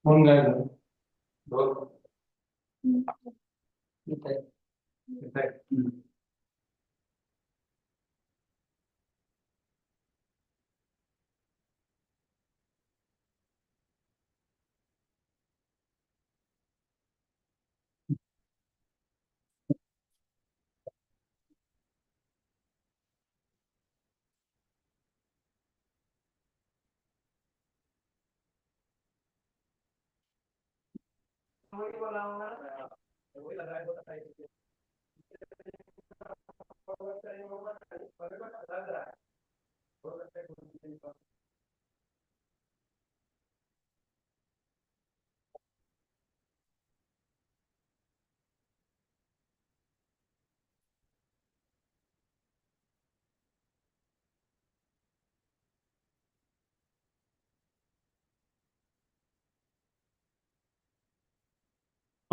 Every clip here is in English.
Mongal. Both. Effect. Effect.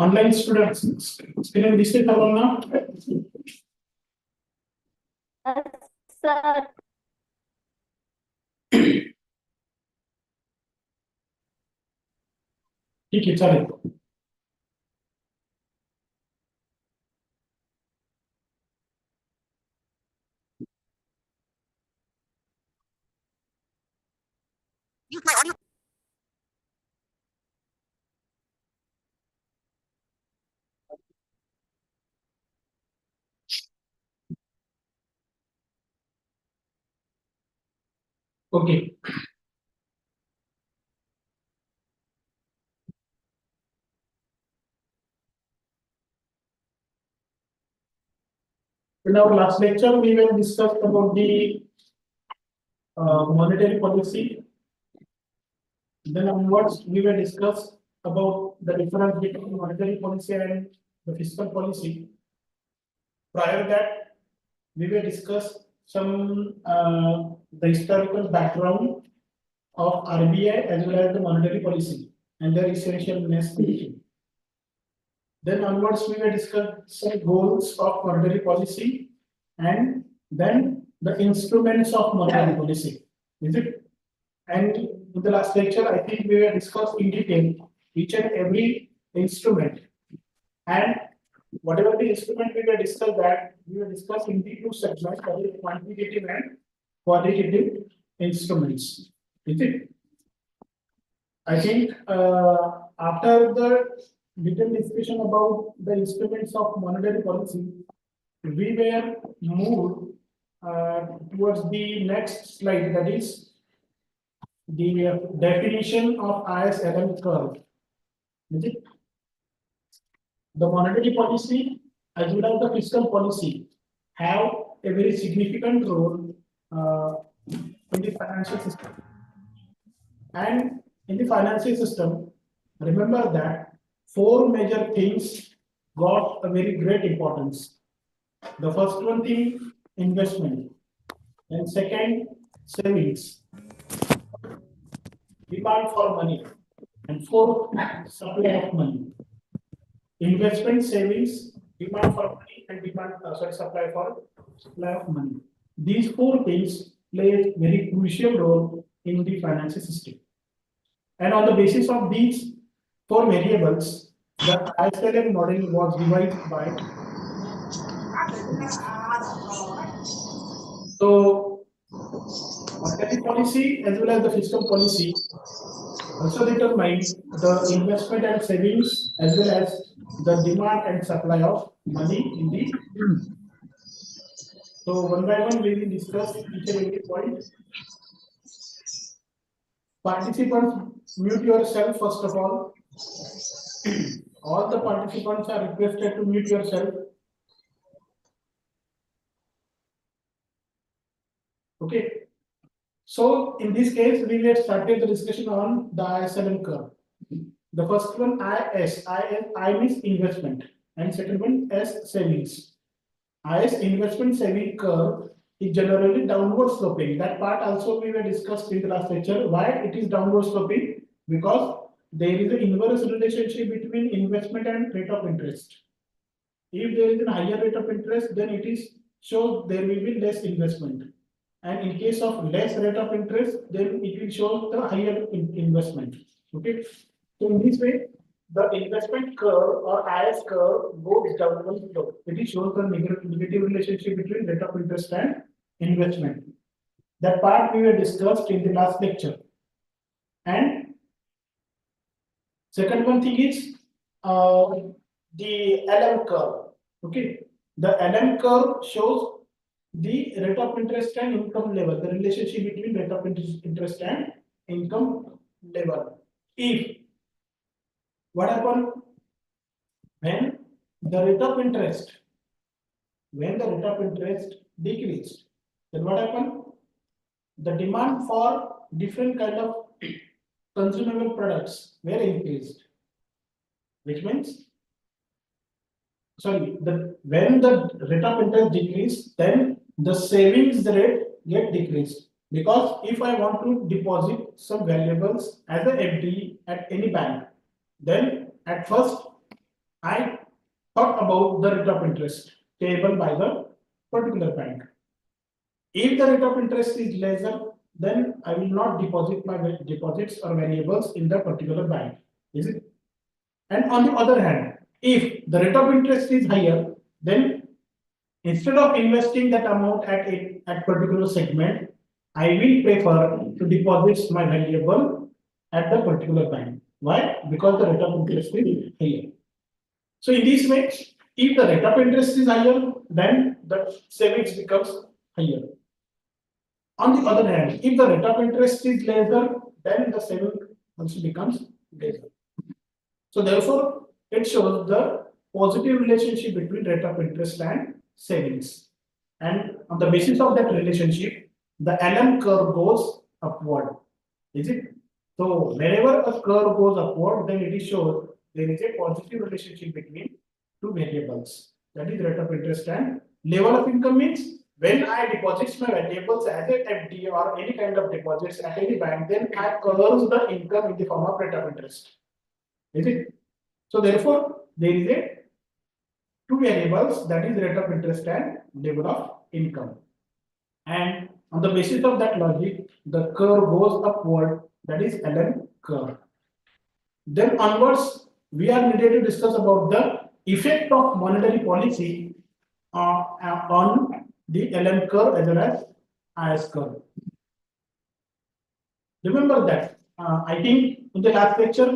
Online students, screen display करो ना? Sir ठीक है चलें. Okay. In our last lecture, we will discuss about the monetary policy. Then onwards, we will discuss about the difference between monetary policy and the fiscal policy. Prior to that, we will discuss some the historical background of RBI as well as the monetary policy and their essentialness. Then onwards, we will discuss some goals of monetary policy and then the instruments of monetary policy. Is it? And in the last lecture, I think we will discuss in detail each and every instrument. And whatever the instrument we will discuss that, we will discuss in the two segments, that is quantitative and qualitative instruments. Is it? I think after the detailed discussion about the instruments of monetary policy, we were moved towards the next slide, that is the definition of ISLM curve. Is it? The monetary policy as well as the fiscal policy have a very significant role in the financial system. And in the financial system, remember that four major things got a very great importance. The first one thing, investment, and second, savings, demand for money, and fourth, supply of money. Investment, savings, demand for money, and supply of money. These four things play a very crucial role in the financial system. And on the basis of these four variables, the ISLM model was devised by. So, monetary policy as well as the fiscal policy also determine the investment and savings as well as the demand and supply of money in the. So one by one we will discuss each and every point. Participants, mute yourself first of all. All the participants are requested to mute yourself. Okay. So in this case, we will start the discussion on the ISLM curve. The first one, I means investment, and second one, S savings. IS investment saving curve is generally downward sloping. That part also we were discussed in the last lecture. Why it is downward sloping? Because there is an inverse relationship between investment and rate of interest. If there is a higher rate of interest, then it is shows there will be less investment. And in case of less rate of interest, then it will show the higher investment. Okay. So in this way, the investment curve or IS curve goes downward slope. It shows the negative relationship between rate of interest and investment. That part we were discussed in the last lecture. And second one thing is the LM curve. Okay, the LM curve shows the rate of interest and income level, the relationship between rate of interest and income level. If what happens when the rate of interest, decreased, then what happens? The demand for different kind of consumable products were increased, which means when the rate of interest decreased, then the savings rate get decreased. Because if I want to deposit some valuables as a FD at any bank, then at first I thought about the rate of interest payable by the particular bank. If the rate of interest is lesser, then I will not deposit my deposits or variables in the particular bank. Is it? And on the other hand, if the rate of interest is higher, then instead of investing that amount at particular segment, I will prefer to deposit my valuable at the particular bank. Why? Because the rate of interest is higher. So in this way, if the rate of interest is higher, then the savings becomes higher. On the other hand, if the rate of interest is lesser, then the saving also becomes lesser. So therefore, it shows the positive relationship between rate of interest and savings. And on the basis of that relationship, the LM curve goes upward. Is it? So wherever a curve goes upward, then it shows there is a positive relationship between two variables. That is rate of interest and level of income means when I deposit my variables as a FD or any kind of deposits at any bank, then I curve the income in the form of rate of interest. Is it? So therefore, there is a two variables, that is rate of interest and level of income. And on the basis of that logic, the curve goes upward, that is LM curve. Then onwards, we are needed to discuss about the effect of monetary policy on the LM curve as well as IS curve. Remember that I think in the last lecture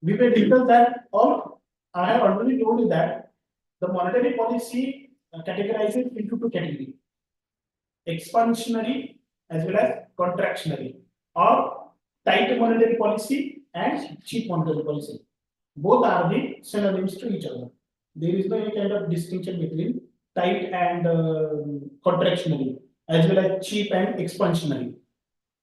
we will discuss that, or I have already told you that the monetary policy categorizes into two categories: expansionary as well as contractionary, or tight monetary policy and cheap monetary policy. Both are the synonyms to each other. There is no any kind of distinction between tight and contractionary, as well as cheap and expansionary.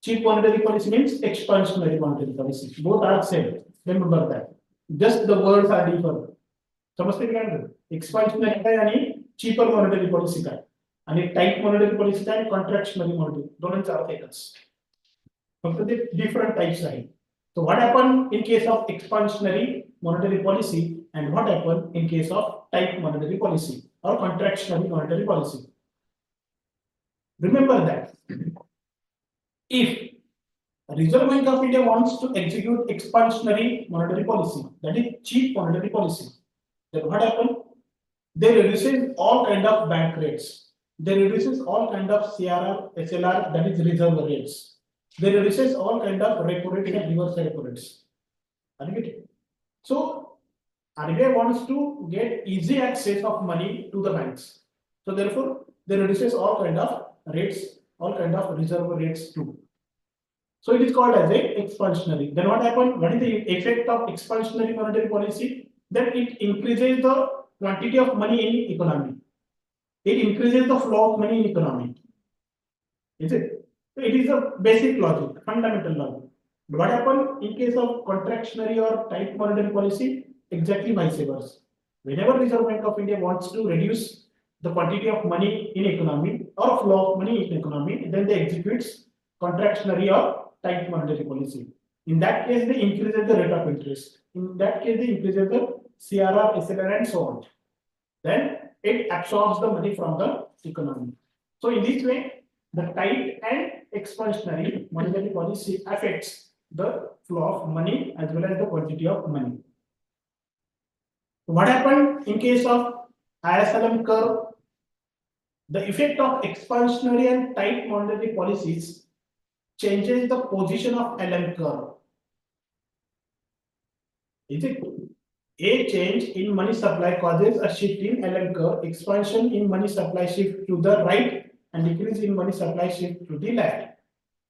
Cheap monetary policy means expansionary monetary policy. Both are same. Remember that. Just the words are different. समजते काय एक्सपान्शनरी काय आणि cheaper monetary policy काय आणि tight monetary policy काय आणि contractionary monetary दोन्हीचा अर्थ एकच. फक्त ते different types आहेत. So what happened in case of expansionary monetary policy and what happened in case of tight monetary policy or contractionary monetary policy? Remember that if Reserve Bank of India wants to execute expansionary monetary policy, that is cheap monetary policy, then what happens? They reduces all kind of bank rates. They reduces all kind of CRR, SLR, that is reserve rates. They reduces all kind of repo rates and reverse repo rates. So RBI wants to get easy access of money to the banks. So therefore, they reduces all kind of rates, all kind of reserve rates too. So it is called as a expansionary. Then what happened? What is the effect of expansionary monetary policy? Then it increases the quantity of money in economy. It increases the flow of money in economy. Is it? So it is a basic logic, fundamental logic. But what happened in case of contractionary or tight monetary policy? Exactly vice versa. Whenever Reserve Bank of India wants to reduce the quantity of money in economy or flow of money in economy, then they executes contractionary or tight monetary policy. In that case, they increases the rate of interest. In that case, they increases the CRR, SLR, and so on. Then it absorbs the money from the economy. So in this way, the tight and expansionary monetary policy affects the flow of money as well as the quantity of money. What happened in case of ISLM curve? The effect of expansionary and tight monetary policies changes the position of LM curve. Is it? A change in money supply causes a shift in LM curve, expansion in money supply shift to the right and decrease in money supply shift to the left.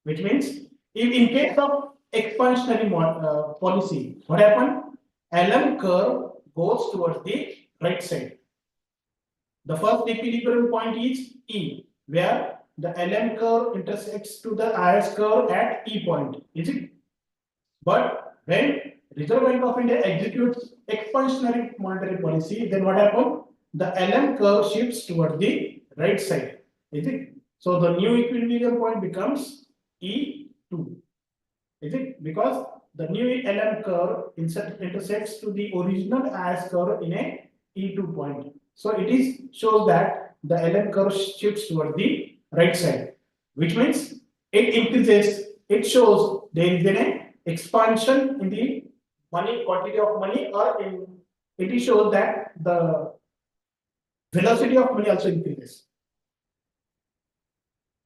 Which means, if in case of expansionary policy, what happened? LM curve goes towards the right side. The first equilibrium point is E, where the LM curve intersects to the IS curve at E point. Is it? But when Reserve Bank of India executes expansionary monetary policy, then what happens? The LM curve shifts towards the right side. Is it? So the new equilibrium point becomes E2. Is it? Because the new LM curve intersects to the original IS curve in a E2 point. So it shows that the LM curve shifts towards the right side, which means it increases. It shows there is an expansion in the money quantity of money, or it shows that the velocity of money also increases.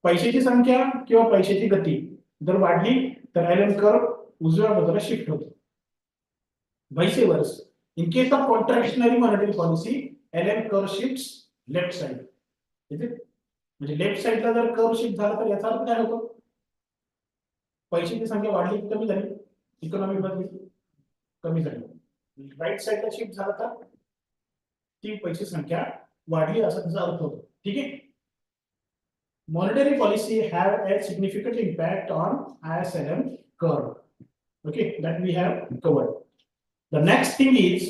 पैशाची संख्या किंवा पैशाची गती जर वाढली तर LM curve उजव्या बाजूला शिफ्ट होतो. Vice versa. In case of contractionary monetary policy, LM curve shifts left side. Is it? म्हणजे लेफ्ट साइडला जर कर्व शिफ्ट झाला तर याचा अर्थ काय होतो? पैशाची संख्या वाढली की कमी झाली? इकॉनॉमी मध्ये कमी झाली. राइट साइडला शिफ्ट झाला तर ती पैशाची संख्या वाढली असा त्याचा अर्थ होतो. ठीक आहे. Monetary policy have a significant impact on ISLM curve. Okay, that we have covered. The next thing is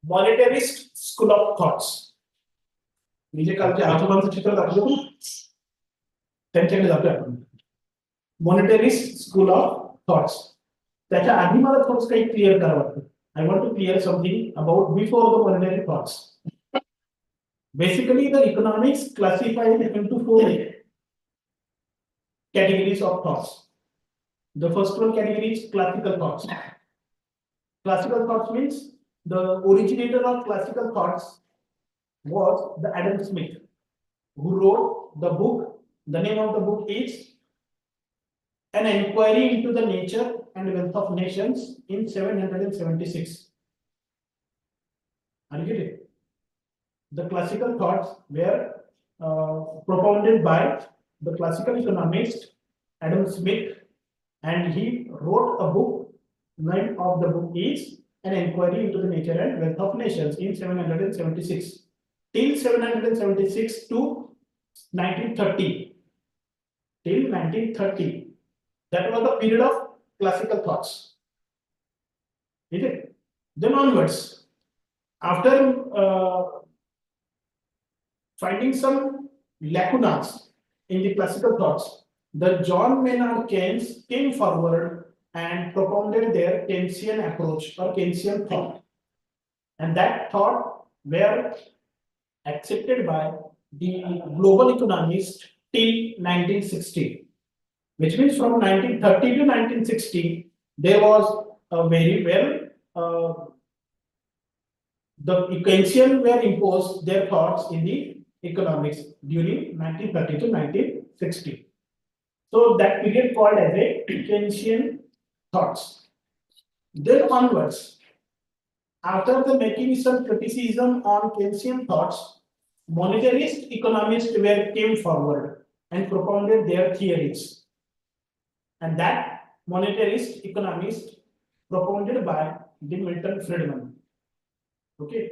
monetarist school of thoughts. म्हणजे कालचे आजोबांचं चित्र दाखवलं त्यांच्याकडे जातोय आपण. Monetarist school of thoughts. त्याच्या आधी मला थोडं काही क्लिअर करावं लागतं. I want to clear something about before the monetary thoughts. Basically, the economics classified into 4 categories of thoughts. The first one category is classical thoughts. Classical thoughts means the originator of classical thoughts was the Adam Smith, who wrote the book. The name of the book is An Inquiry into the Nature and Wealth of Nations in 776. Are you getting it? The classical thoughts were propounded by the classical economist Adam Smith, and he wrote a book. Name of the book is An Inquiry into the Nature and Wealth of Nations in 776. Till 776 to 1930. Till 1930. That was the period of classical thoughts. Is it? Then onwards, after finding some lacunas in the classical thoughts, the John Maynard Keynes came forward and propounded their Keynesian approach or Keynesian thought. And that thought were accepted by the global economists till 1960. Which means from 1930 to 1960, there was a very the Keynesian were imposed their thoughts in the economics during 1930 to 1960. So that period called as a Keynesian thoughts. Then onwards, after the making some criticism on Keynesian thoughts, monetarist economists came forward and propounded their theories. And that monetarist economist propounded by the Milton Friedman. Okay.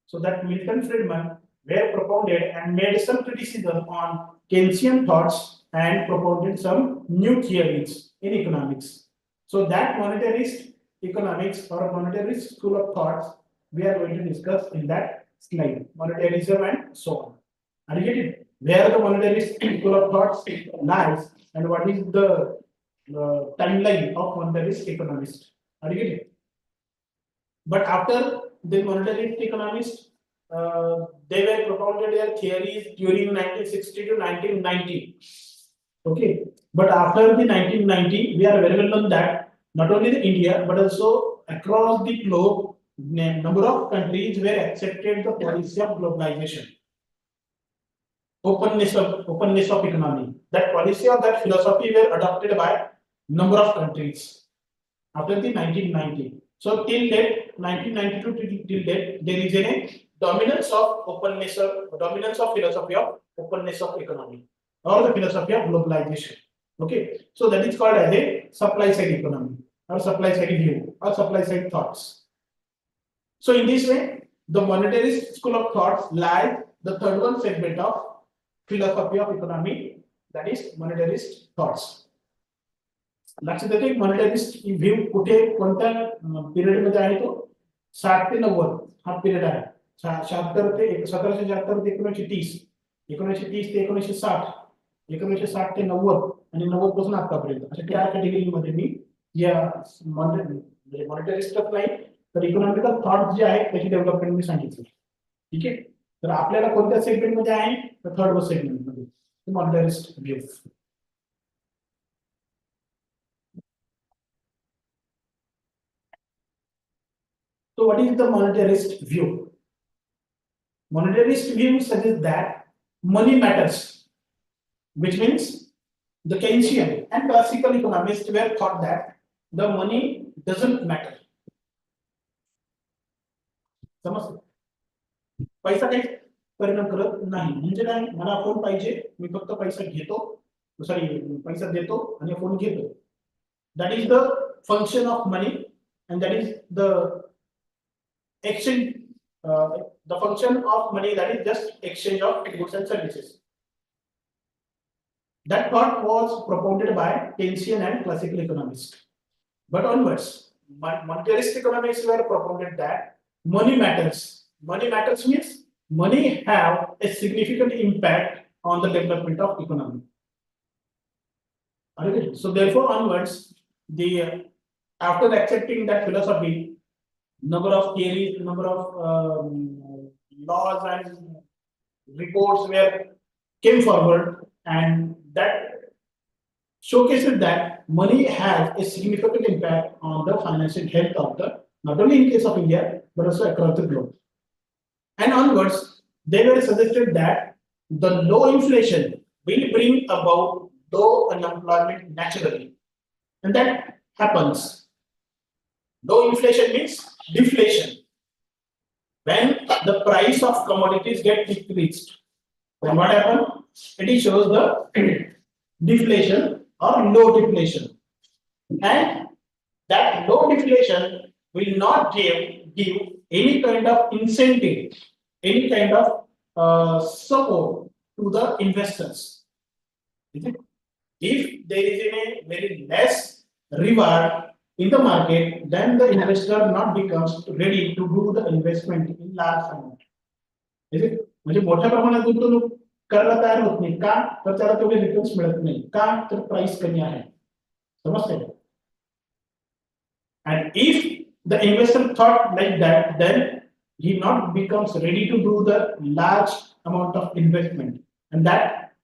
So that Milton Friedman were propounded and made some criticism on Keynesian thoughts and propounded some new theories in economics. So that monetarist economics or monetarist school of thoughts we are going to discuss in that slide. Monetarism and so on. Are you getting it? Where the monetarist school of thoughts lies and what is the timeline of monetarist economist. Are you getting it? But after the monetarist economist they were propounded their theories during 1960 to 1990. Okay, but after the 1990, we are very well known that not only the India but also across the globe, number of countries were accepted the policy of globalization, openness of economy. That policy or that philosophy were adopted by number of countries after the 1990. So till date, 1992 till date, there is a dominance of openness of dominance of philosophy of openness of economy or the philosophy of globalization. Okay, so that is called as a supply side economy or supply side view or supply side thoughts. So in this way, the monetarist school of thoughts lies the third one segment of philosophy of economy, that is monetarist thoughts. लक्षात येते मॉनिटरिस्ट view कुठे कोणत्या period मध्ये आहे तो 60 ते 90 हा period आहे 76 ते 1776 ते 1930 1930 ते 1960 1960 ते 90 आणि 90 पासून आतापर्यंत अशा 4 कॅटेगरी मध्ये मी या मॉनिटरिस्ट नाही तर इकॉनॉमिकल थॉट जे आहे त्याची डेव्हलपमेंट मी सांगितली ठीक आहे तर आपल्याला कोणत्या सेगमेंट मध्ये आहे तर थर्ड सेगमेंट मध्ये मॉनिटरिस्ट view So what is the monetarist view? Monetarist view suggests that money matters, which means the Keynesian and classical economists were thought that the money doesn't matter. समजलं पैसा काही परिणाम करत नाही म्हणजे काय मला फोन पाहिजे मी फक्त पैसा घेतो सॉरी पैसा देतो आणि फोन घेतो that is the function of money and that is the exchange the function of money that is just exchange of goods and services. That thought was propounded by Keynesian and classical economists. But onwards, monetarist economists were propounded that money matters. Money matters means money have a significant impact on the development of economy. Okay. So therefore onwards, the after accepting that philosophy, number of theories, number of laws and reports came forward, and that showcases that money has a significant impact on the financial health of the not only in case of India but also across the globe. And onwards, they were suggested that the low inflation will bring about low unemployment naturally, and that happens. Low inflation means deflation. When the price of commodities get decreased, then what happens? It shows the deflation or low deflation. And that low deflation will not give any kind of incentive, any kind of support to the investors. If there is a very less reward in the market, then the investor not becomes ready to do the investment in large amount. Is it? म्हणजे मोठ्या प्रमाणात गुंतवणूक करायला तयार होत नाही का तर त्याला तेवढे रिटर्न्स मिळत नाही का तर प्राइस कमी आहे समजते and if the investor thought like that then he not becomes ready to do the large amount of investment and that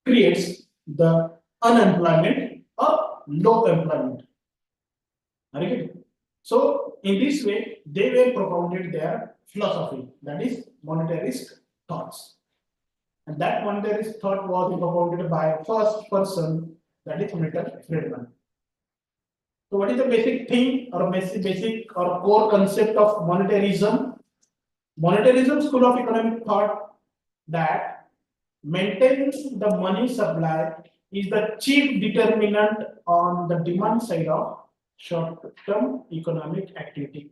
creates the unemployment or low employment. So in this way, they were propounded their philosophy, that is monetarist thoughts. And that monetarist thought was propounded by first person, that is Milton Friedman. So what is the basic thing or basic or core concept of monetarism? Monetarism school of economic thought that maintaining the money supply is the chief determinant on the demand side of short-term economic activity.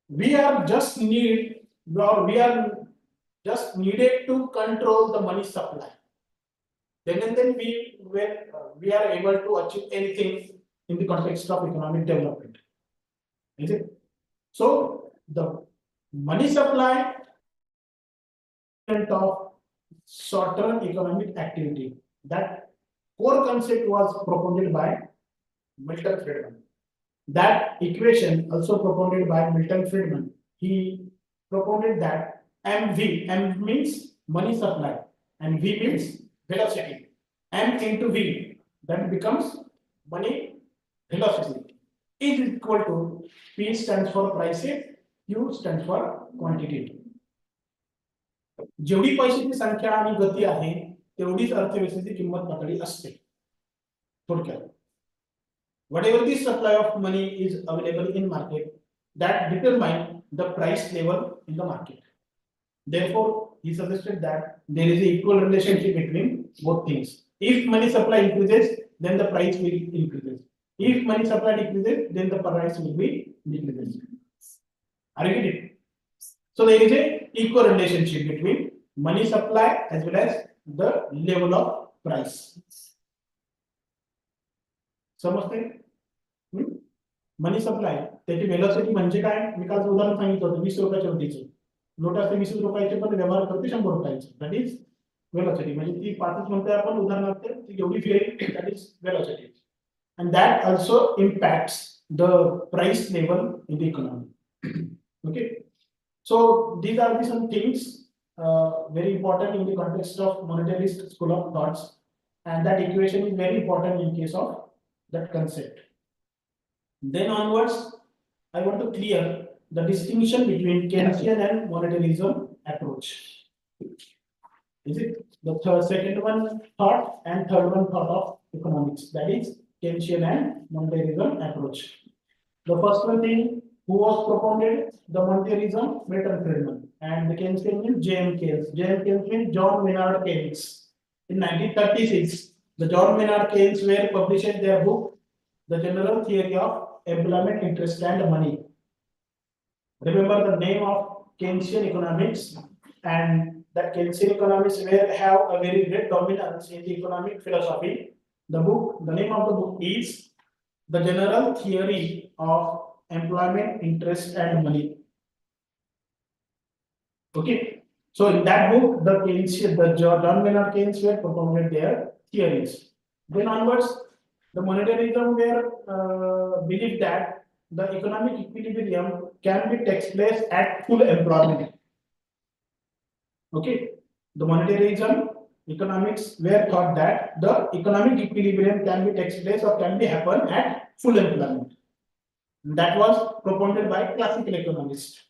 We are just needed to control the money supply. Then and then we are able to achieve anything in the context of economic development. Is it? So the money supply of short-term economic activity. That core concept was propounded by Milton Friedman. That equation also propounded by Milton Friedman. He propounded that MV, M means money supply, and V means velocity. M into V, that becomes money velocity, is equal to P stands for prices, Q stands for quantity. जेवढी पैशाची संख्या आणि गती आहे तेवढीच अर्थव्यवस्थेची किंमत पातळी असते. थोडक्यात whatever the supply of money is available in market, that determine the price level in the market. Therefore, he suggested that there is an equal relationship between both things. If money supply increases, then the price will increase. If money supply decreases, then the price will be decreases. Are you getting it? So there is a equal relationship between money supply as well as the level of price. समजते? Money supply त्याची velocity म्हणजे काय? मी काल उदाहरण सांगितलं होतं 20 रुपयाच्या वरतीचं note असते 20 रुपयाचे पण व्यवहार करते 100 रुपयाचे. That is velocity. म्हणजे ती पाचच म्हणतोय आपण उदाहरणार्थ ती जेवढी फिरेल that is velocity. And that also impacts the price level in the economy. Okay. So these are the some things very important in the context of monetarist school of thoughts, and that equation is very important in case of that concept. Then onwards, I want to clear the distinction between Keynesian and monetarism approach. Is it the second one thought and third one thought of economics? That is Keynesian and monetarism approach. The first one thing who was propounded the monetarism, Milton Friedman, and the Keynesian means J.M. Keynes. J.M. Keynes means John Maynard Keynes. In 1936, the John Maynard Keynes were publishing their book, The General Theory of Employment, Interest and Money. Remember the name of Keynesian economics, and that Keynesian economics have a very great dominance in the economic philosophy. The name of the book is The General Theory of Employment, Interest and Money. Okay, so in that book, the John Maynard Keynes were propounded their theories. Then onwards, the monetarism were believed that the economic equilibrium can be takes place at full employment. Okay, the monetarism economics were thought that the economic equilibrium can be takes place or can be happen at full employment. That was propounded by classical economists.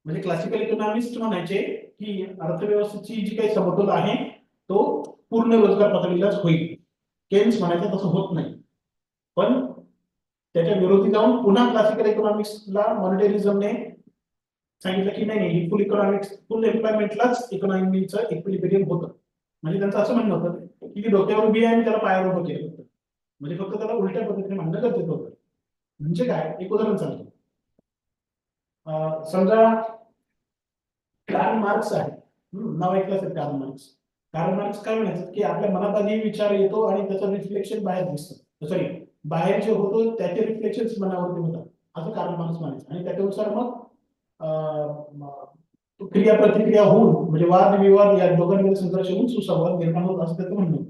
म्हणजे classical economist म्हणायचे की अर्थव्यवस्थेची जी काही समतोल आहे तो पूर्ण रोजगार पातळीलाच होईल. केन्स म्हणायचं तसं होत नाही. पण त्याच्या विरोधी जाऊन पुन्हा क्लासिकल इकॉनॉमिक्सला मॉनिटरिझमने सांगितलं की नाही फुल इकॉनॉमिक्स फुल एम्प्लॉयमेंटलाच इकॉनॉमीचं इक्विलिब्रियम होतं. म्हणजे त्यांचं असं म्हणणं होतं की डोक्यावर बी आहे आणि त्याला पायावर उभं केलं होतं. म्हणजे फक्त त्याला उलट्या पद्धतीने म्हणणं गरजेचं होतं. म्हणजे काय एक उदाहरण सांगतो. समजा कार्ल मार्क्स आहे. नाव ऐकलं असेल कार्ल मार्क्स. कार्ल मार्क्स काय म्हणायचं की आपल्या मनात आधी विचार येतो आणि त्याचं रिफ्लेक्शन बाहेर दिसतं. सॉरी बाहेर जे होतो त्याचे रिफ्लेक्शन्स मनावरती होतात असं कार्ल मार्क्स म्हणायचं. आणि त्याच्यानुसार मग क्रिया प्रतिक्रिया होऊन म्हणजे वाद विवाद या दोघांमध्ये संघर्ष होऊन सुसंवाद निर्माण होत असं त्याचं म्हणणं.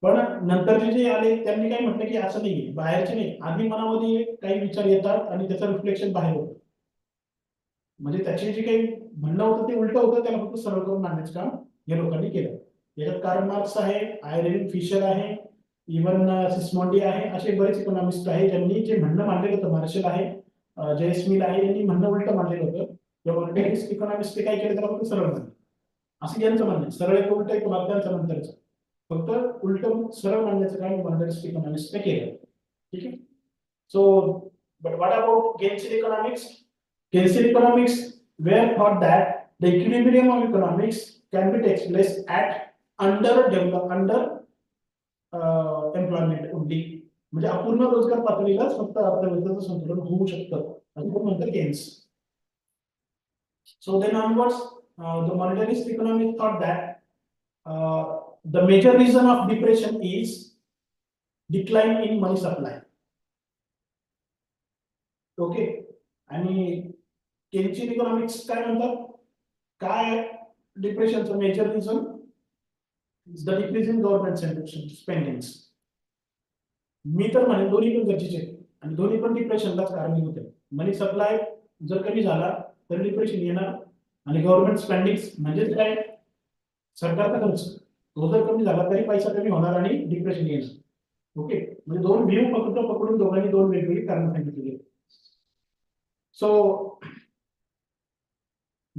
पण नंतरचे जे आले त्यांनी काय म्हटलं की असं नाही बाहेरचे नाही आधी मनामध्ये काही विचार येतात आणि त्याचं रिफ्लेक्शन बाहेर होतं. म्हणजे त्याचे जे काही म्हणणं होतं ते उलट होतं त्याला फक्त सरळ करून मांडण्याचं काम या लोकांनी केलं. याच्यात कार्ल मार्क्स आहे, आयरेन फिशर आहे, इवन सिस्मॉन्डी आहे, असे बरेच इकॉनॉमिस्ट आहे ज्यांनी जे म्हणणं मांडलेलं होतं. मार्शल आहे, जे स्मिल आहे यांनी म्हणणं उलट मांडलेलं होतं. मॉनिटरिस्ट इकॉनॉमिस्ट काय केलं त्याला फक्त सरळ मांडलं असं यांचं म्हणणं. सरळ एक उलट एक माध्यमाचं नंतरचं फक्त उलट सरळ मांडण्याचं काम मॉनिटरिस्ट इकॉनॉमिस्टने केलं. ठीक आहे. So but what about Keynesian economics? Keynesian economics were thought that the equilibrium of economics can be takes place at under employment only. म्हणजे अपूर्ण रोजगार पातळीलाच फक्त अर्थव्यवस्थेचं संतुलन होऊ शकतं असं म्हणतात Keynes. So then onwards, the monetarist economics thought that the major reason of depression is decline in money supply. Okay, आणि केन्सियन इकॉनॉमिक्स काय म्हणतात काय डिप्रेशनचं major reason the decrease in government spendings. मी तर म्हणेन दोन्ही पण गरजेचे आणि दोन्ही पण डिप्रेशनलाच कारणीभूत आहे. मनी सप्लाय जर कमी झाला तर डिप्रेशन येणार आणि गव्हर्नमेंट स्पेंडिंग म्हणजे काय सरकारचा खर्च तो जर कमी झाला तरी पैसा कमी होणार आणि डिप्रेशन येणार ओके म्हणजे दोन व्ह्यू पकडून दोघांनी दोन वेगवेगळी कारण सांगितली सो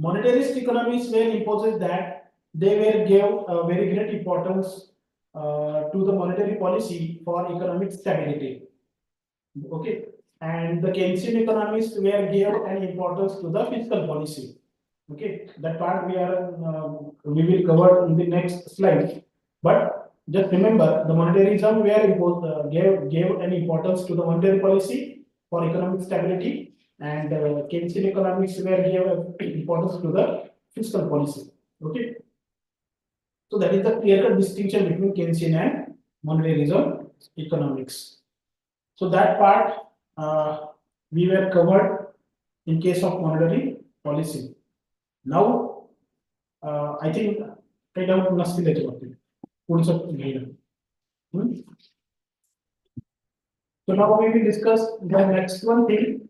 monetarist economists were imposes that they were gave a very great importance to the monetary policy for economic stability. Okay, and the Keynesian economists were gave an importance to the fiscal policy. Okay, that part we will cover in the next slide. But just remember, the monetarism were imposed gave an importance to the monetary policy for economic stability, and Keynesian economics were gave importance to the fiscal policy. Okay, so that is the clear-cut distinction between Keynesian and monetarism economics. So that part we were covered in case of monetary policy. Now I think काही doubt नसतील त्याच्या बाबतीत पुढचं घ्यायला. So now we will discuss the next one thing.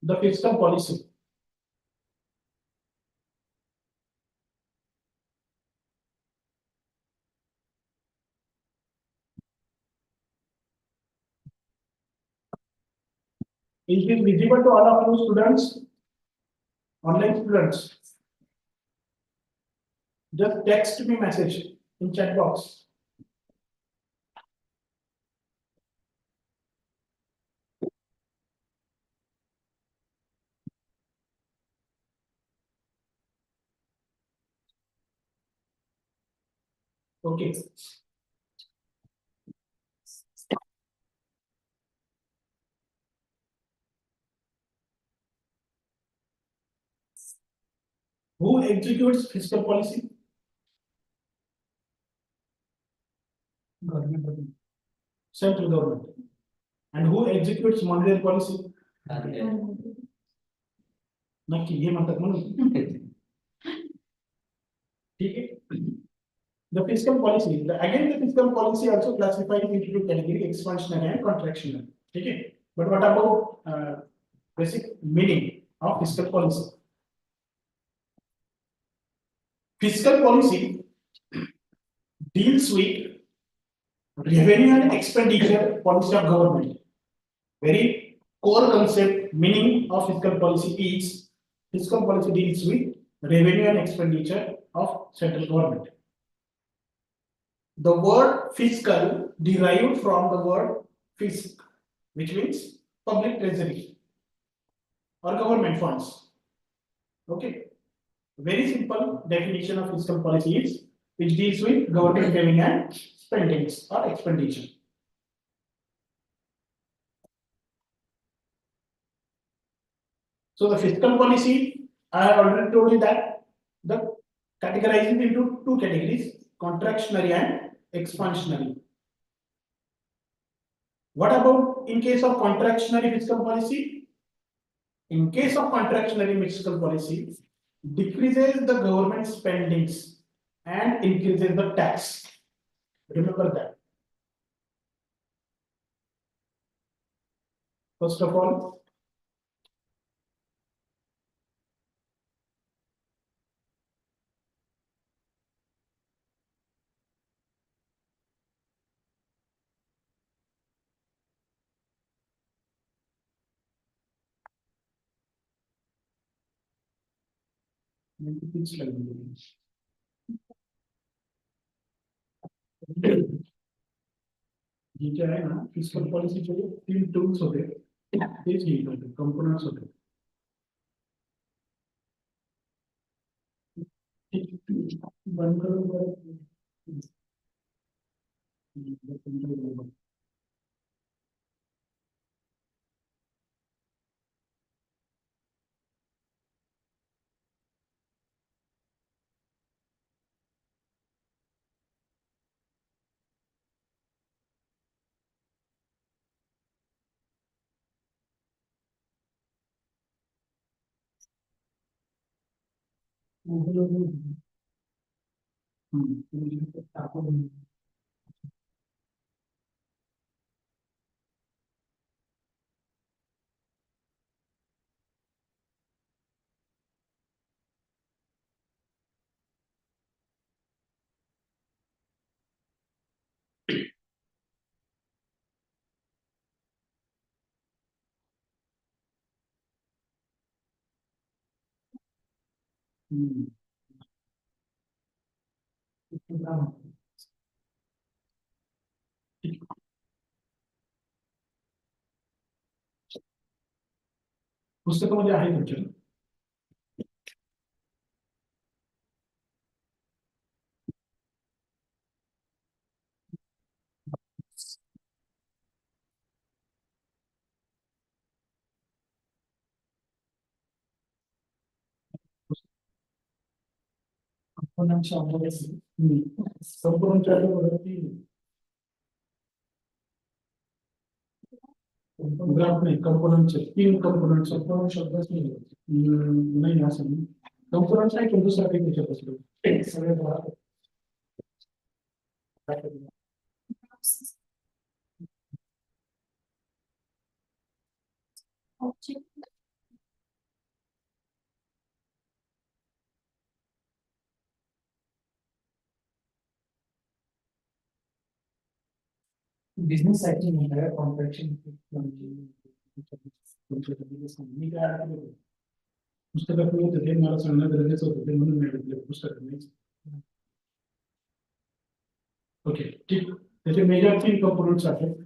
The fiscal policy. Is it visible to all of you students? Online students. Just text me message in chat box. Okay. Who executes fiscal policy? Government. Central government. And who executes monetary policy? नक्की हे म्हणतात म्हणून ठीक आहे. The fiscal policy, again the fiscal policy also classified into two categories, expansionary and contractionary. Okay, but what about basic meaning of fiscal policy? Fiscal policy deals with revenue and expenditure policy of government. Very core concept meaning of fiscal policy is fiscal policy deals with revenue and expenditure of central government. The word fiscal derived from the word fisc, which means public treasury or government funds. Okay, very simple definition of fiscal policy is which deals with government revenue and spendings or expenditure. So the fiscal policy, I have already told you that the categorizing into two categories, contractionary and expansionary. What about in case of contractionary fiscal policy? In case of contractionary fiscal policy, decreases the government spendings and increases the tax. Remember that. First of all, जे आहे ना fiscal पॉलिसीचे तीन tools होते तेच हे होते components होते बंद करून पुस्तकामध्ये आहे तुमच्या संपूर्ण ग्राफ नाही कंपोनंटचे 3 कंपोनंट संपूर्ण शब्दच नाही असं नाही कंपोनंट नाही पण दुसरा काही त्याच्यापासून सगळे बिझनेस साठी म्हणतात कॉन्ट्रॅक्शन पुस्तकात होतं ते मला सांगणं गरजेचं होतं ते म्हणून मिळालं पुस्तकात नाही ओके ठीक त्याचे मेजर 3 कंपोनंट्स आहेत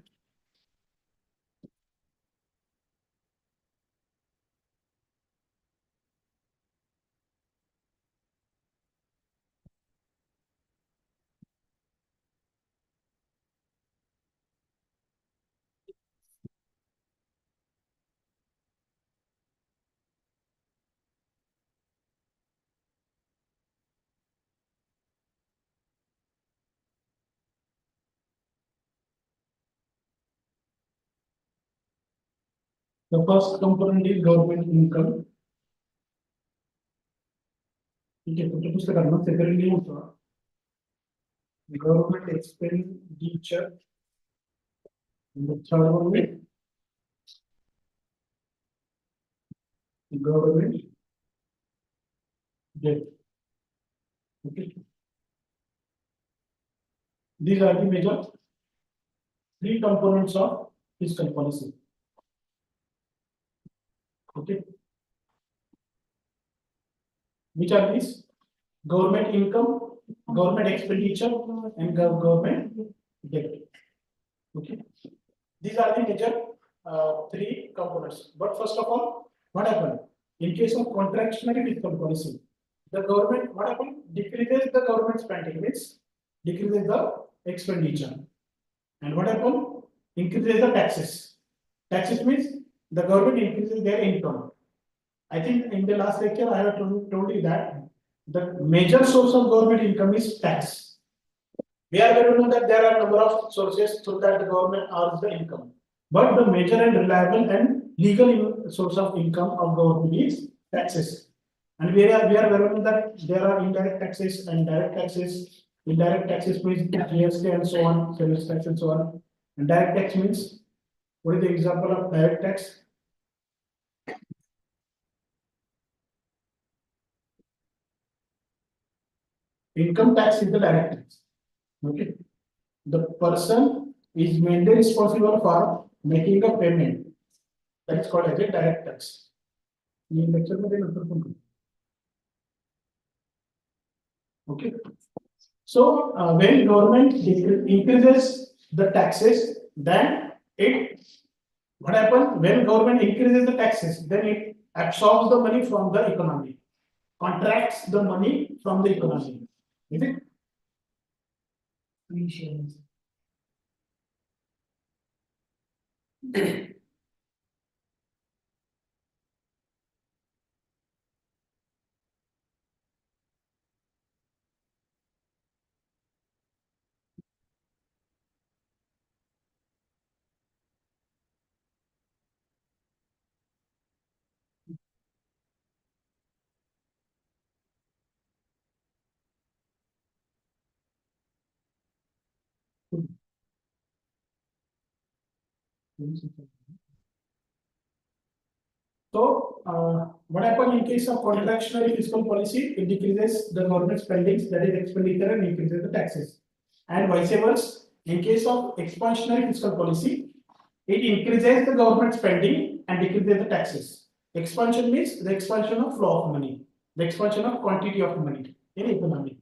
The first component is government income. ठीक है तो पुस्तकांना सेपरेटली होतं government expenditure and the third one is government debt. Okay. These are the major 3 components of fiscal policy. Okay. Which are these? Government income, government expenditure, and government debt. Okay. These are the major 3 components. But first of all, what happened? In case of contractionary fiscal policy, the government, what happened? Decreases the government spending, means decreases the expenditure. And what happened? Increases the taxes. Taxes means the government increases their income. I think in the last lecture I have told you that the major source of government income is tax. We are going to know that there are a number of sources through that the government earns the income. But the major and reliable and legal source of income of government is taxes. And we are going to know that there are indirect taxes and direct taxes. Indirect taxes means GST and so on, sales tax and so on. And direct tax means, what is the example of direct tax? Income tax is the direct tax. Okay. The person is mainly responsible for making a payment. That is called as a direct tax. In lecture okay. So when government increases the taxes, then it what happens when government increases the taxes, then it absorbs the money from the economy, contracts the money from the economy. Is it? So, what happens in case of contractionary fiscal policy? It decreases the government spendings, that is expenditure, and increases the taxes. And vice versa, in case of expansionary fiscal policy, it increases the government spending and decreases the taxes. Expansion means the expansion of flow of money. the expansion of quantity of money in economy.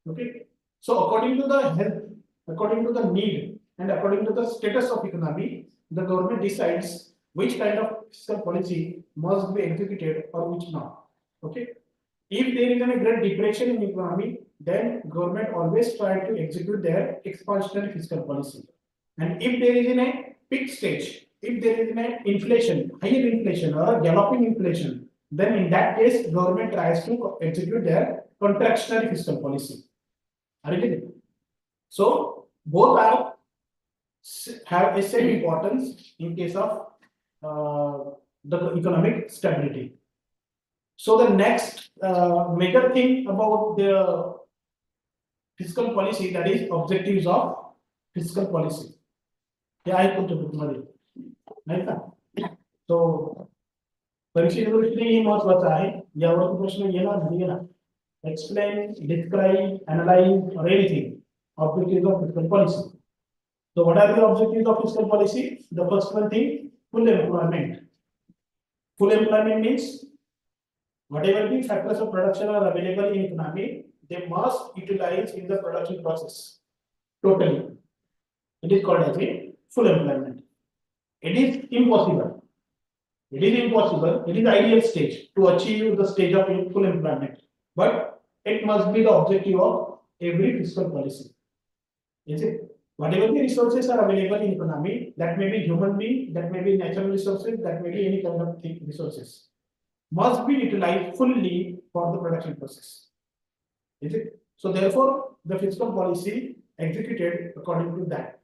Okay. So according to the health, according to the need, and according to the status of economy, the government decides which kind of fiscal policy must be executed or which not. Okay. If there is a great depression in economy, then government always try to execute their expansionary fiscal policy. And if there is in a peak stage, if there is an inflation, higher inflation or a galloping inflation, then in that case, government tries to execute their contractionary fiscal policy. Are you getting it? So both are have a same importance in case of the economic stability. So the next major thing about the fiscal policy, that is objectives of fiscal policy. हे आहे तुमच्या बुकमध्ये नाही का? तो परीक्षेच्या दृष्टीने हे महत्त्वाचं आहे. यावर प्रश्न येणार नाही येणार. Explain, describe, analyze, or anything objectives of fiscal policy. So what are the objectives of fiscal policy? The first one thing, full employment. Full employment means whatever the factors of production are available in economy, they must utilize in the production process totally. It is called as a full employment. It is impossible. It is impossible. It is the ideal stage to achieve the stage of full employment, but it must be the objective of every fiscal policy. Is it? Whatever the resources are available in economy, that may be human being, that may be natural resources, that may be any kind of resources, must be utilized fully for the production process. Is it? So therefore, the fiscal policy executed according to that.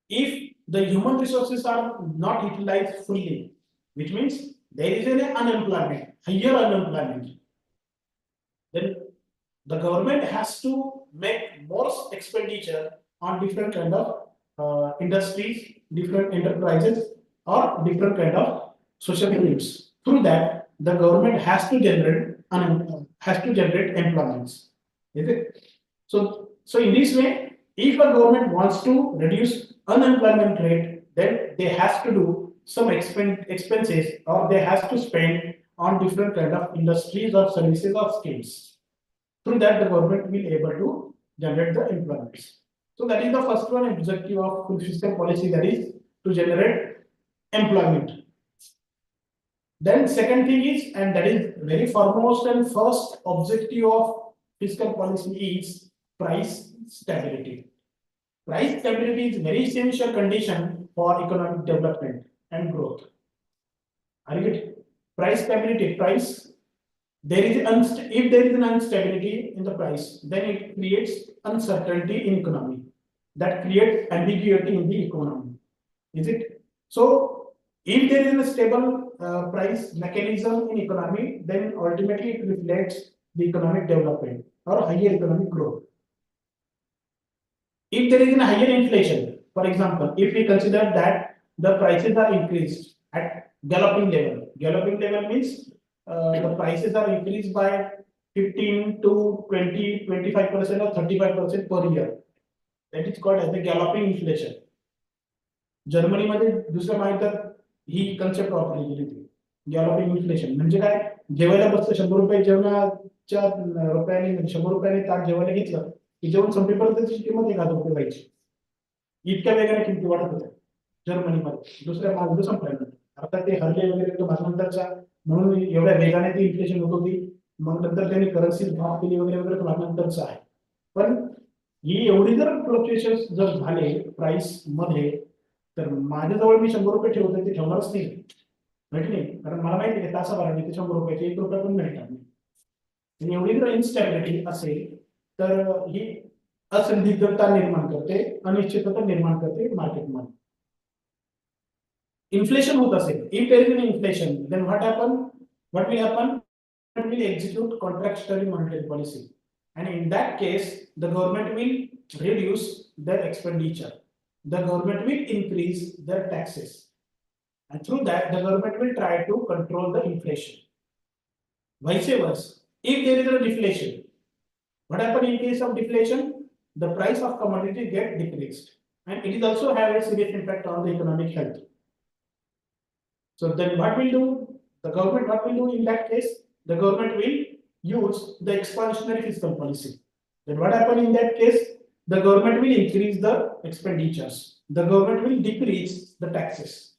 If the human resources are not utilized fully, which means there is an unemployment, higher unemployment, then the government has to make more expenditure on different kind of industries, different enterprises, or different kind of social groups. Through that, the government has to generate employments. Is it? So in this way, if a government wants to reduce unemployment rate, then they have to do some expenses, or they have to spend on different kind of industries or services or schemes. Through that, the government will be able to generate the employments. So that is the first one objective of fiscal policy, that is to generate employment. Then second thing is, and that is very foremost and first objective of fiscal policy, is price stability. Price stability is very essential condition for economic development and growth. Are you getting? Price stability, price. If there is an instability in the price, then it creates uncertainty in economy. That creates ambiguity in the economy. Is it? So if there is a stable price mechanism in economy, then ultimately it reflects the economic development or higher economic growth. If there is a higher inflation, for example, if we consider that the prices are increased at galloping level means the prices are increased by 15 to 20, 25% or 35% per year. That is called as the galloping inflation. Germany मध्ये दुसऱ्या महायुद्धात ही concept वापरली गेली होती. गॅलोपिंग inflation म्हणजे काय? जेवायला बसतं 100 रुपये जेवणाच्या रुपयाने 100 रुपयाने ताट जेवायला घेतलं की जेवण संपेपर्यंत त्याची किंमत 1000 रुपये व्हायची. इतक्या वेगाने किमती वाढत होत्या जर्मनीमध्ये दुसऱ्या महायुद्ध संपल्यानंतर. आता ते हरले वगैरे तो भाषांतरचा म्हणून एवढ्या वेगाने ती इन्फ्लेशन होत होती. मग नंतर त्यांनी करन्सी ड्रॉप केली वगैरे भाषांतरचं आहे. पण ही एवढी जर फ्लक्च्युएशन्स जर झाले प्राइस मध्ये, तर माझ्याजवळ मी 100 रुपये ठेवतो ते ठेवणारच नाही, माहिती नाही. कारण मला माहिती आहे तासाभराने ते 100 रुपयाचे 1 रुपया पण मिळतात नाही. एवढी जर इन्स्टॅबिलिटी असेल तर ही असंदिग्धता निर्माण करते, अनिश्चितता निर्माण करते मार्केटमध्ये. Inflation होत असेल, if there is an inflation, then what will happen? It will execute contractionary monetary policy, and in that case, the government will reduce their expenditure. The government will increase their taxes, and through that, the government will try to control the inflation. Vice versa, if there is a deflation, what happens in case of deflation? The price of commodity get decreased, and it is also have a serious impact on the economic health. So then what will do? The government what will do in that case? The government will use the expansionary fiscal policy. Then what happen in that case? The government will increase the expenditures. The government will decrease the taxes.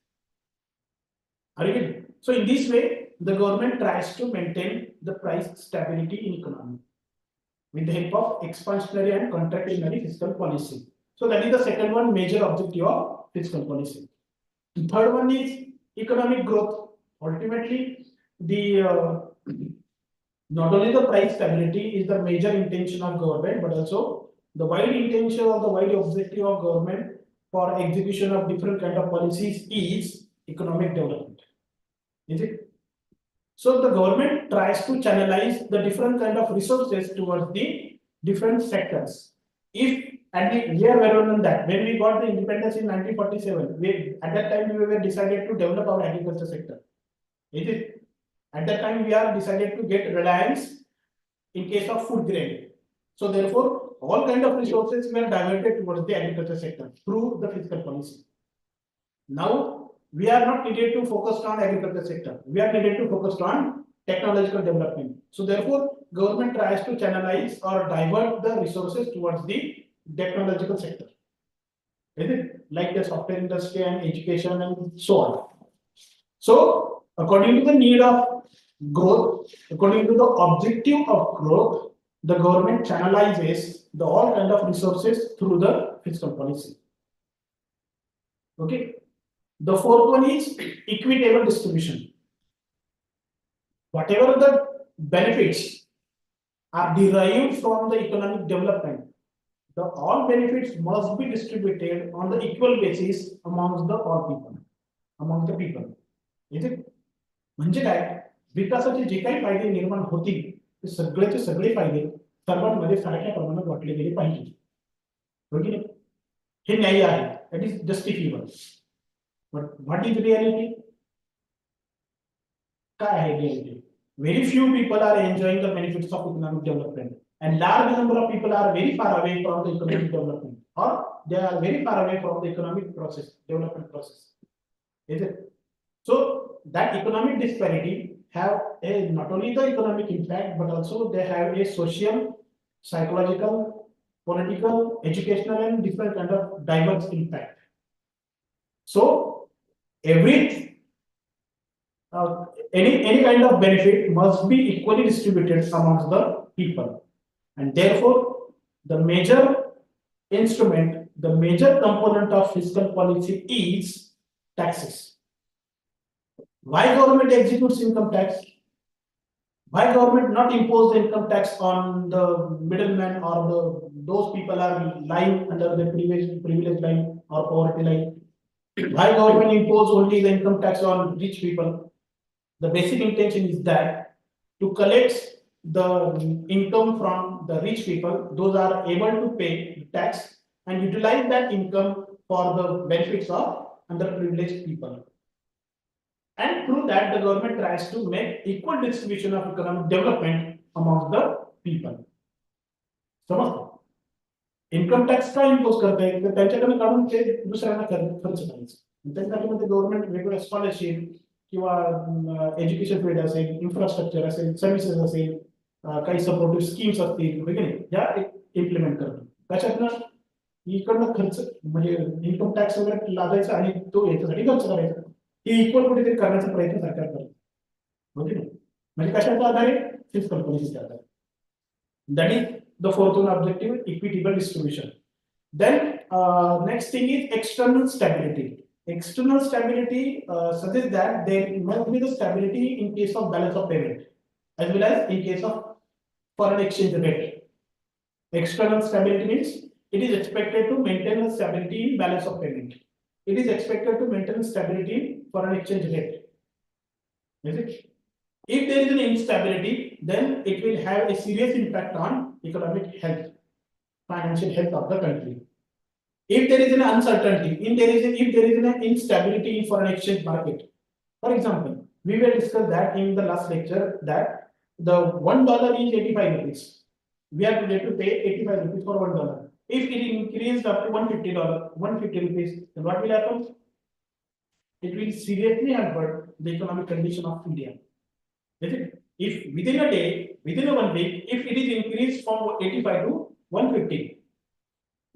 Are you getting? So in this way, the government tries to maintain the price stability in economy with the help of expansionary and contractionary fiscal policy. So that is the second one major objective of fiscal policy. The third one is economic growth. Ultimately, the not only the price stability is the major intention of government, but also the wide intention or the wide objective of government for execution of different kind of policies is economic development. Is it? So the government tries to channelize the different kind of resources towards the different sectors. If and we are well known that when we got the independence in 1947, at that time we were decided to develop our agriculture sector. Is it? At that time we are decided to get reliance in case of food grain. So therefore, all kind of resources were diverted towards the agriculture sector through the fiscal policy. Now we are not needed to focus on agriculture sector. We are needed to focus on technological development. So therefore, government tries to channelize or divert the resources towards the technological sector. Is it? Like the software industry and education and so on. So according to the need of growth, according to the objective of growth, the government channelizes the all kind of resources through the fiscal policy. Okay. The fourth one is equitable distribution. Whatever the benefits are derived from the economic development, the all benefits must be distributed on the equal basis amongst the all people, among the people. Is it? म्हणजे काय विकासाचे जे काही फायदे निर्माण होतील ते सगळेचे सगळे फायदे सर्वांमध्ये सारख्या प्रमाणात वाटले गेले पाहिजे. ओके, हे न्याय आहे. That is justifiable. But what is reality? काय आहे reality? Very few people are enjoying the benefits of economic development, and large number of people are very far away from the economic development, or they are very far away from the economic process, development process. Is it? So that economic disparity have a not only the economic impact, but also they have a social, psychological, political, educational, and different kind of diverse impact. So every any kind of benefit must be equally distributed amongst the people, and therefore the major instrument, the major component of fiscal policy is taxes. Why government executes income tax? Why government not impose the income tax on the middlemen or those people are lying under the privilege line or poverty line? Why government impose only the income tax on rich people? The basic intention is that to collect the income from the rich people, those are able to pay tax and utilize that income for the benefits of underprivileged people. And through that, the government tries to make equal distribution of economic development amongst the people. समजतं? Income tax का impose करते तर त्यांच्याकडे काढून ते दुसऱ्यांना खर्च करायचं. त्यासाठी मध्ये गव्हर्नमेंट वेगवेगळ्या स्कॉलरशिप किंवा एज्युकेशन फील्ड असेल, इन्फ्रास्ट्रक्चर असेल, सर्व्हिसेस असेल, काही सपोर्टिव्ह स्कीम्स असतील वगैरे या इम्प्लिमेंट करतो. त्याच्यातनं इकडनं खर्च म्हणजे इन्कम टॅक्स वगैरे लागायचा आणि तो याच्यासाठी खर्च करायचा. ही इक्वल कुठेतरी करण्याचा प्रयत्न सरकार करतो. ओके, म्हणजे कशाच्या आधारे? फिस्कल पॉलिसीच्या आधारे. That is the fourth one objective, equitable distribution. Then next thing is external stability. External stability suggests that there must be the stability in case of balance of payment as well as in case of foreign exchange rate. External stability means it is expected to maintain the stability in balance of payment. It is expected to maintain stability in foreign exchange rate. Is it? If there is an instability, then it will have a serious impact on economic health, financial health of the country. If there is an uncertainty, if there is an instability in foreign exchange market, for example, we will discuss that in the last lecture that the $1 is 85 rupees. We are today to pay 85 rupees for $1. If it increased up to $150, 150 rupees, then what will happen? it will seriously hamper the economic condition of India. Is it? If within a day, within a 1 week, if it is increased from 85 to 150,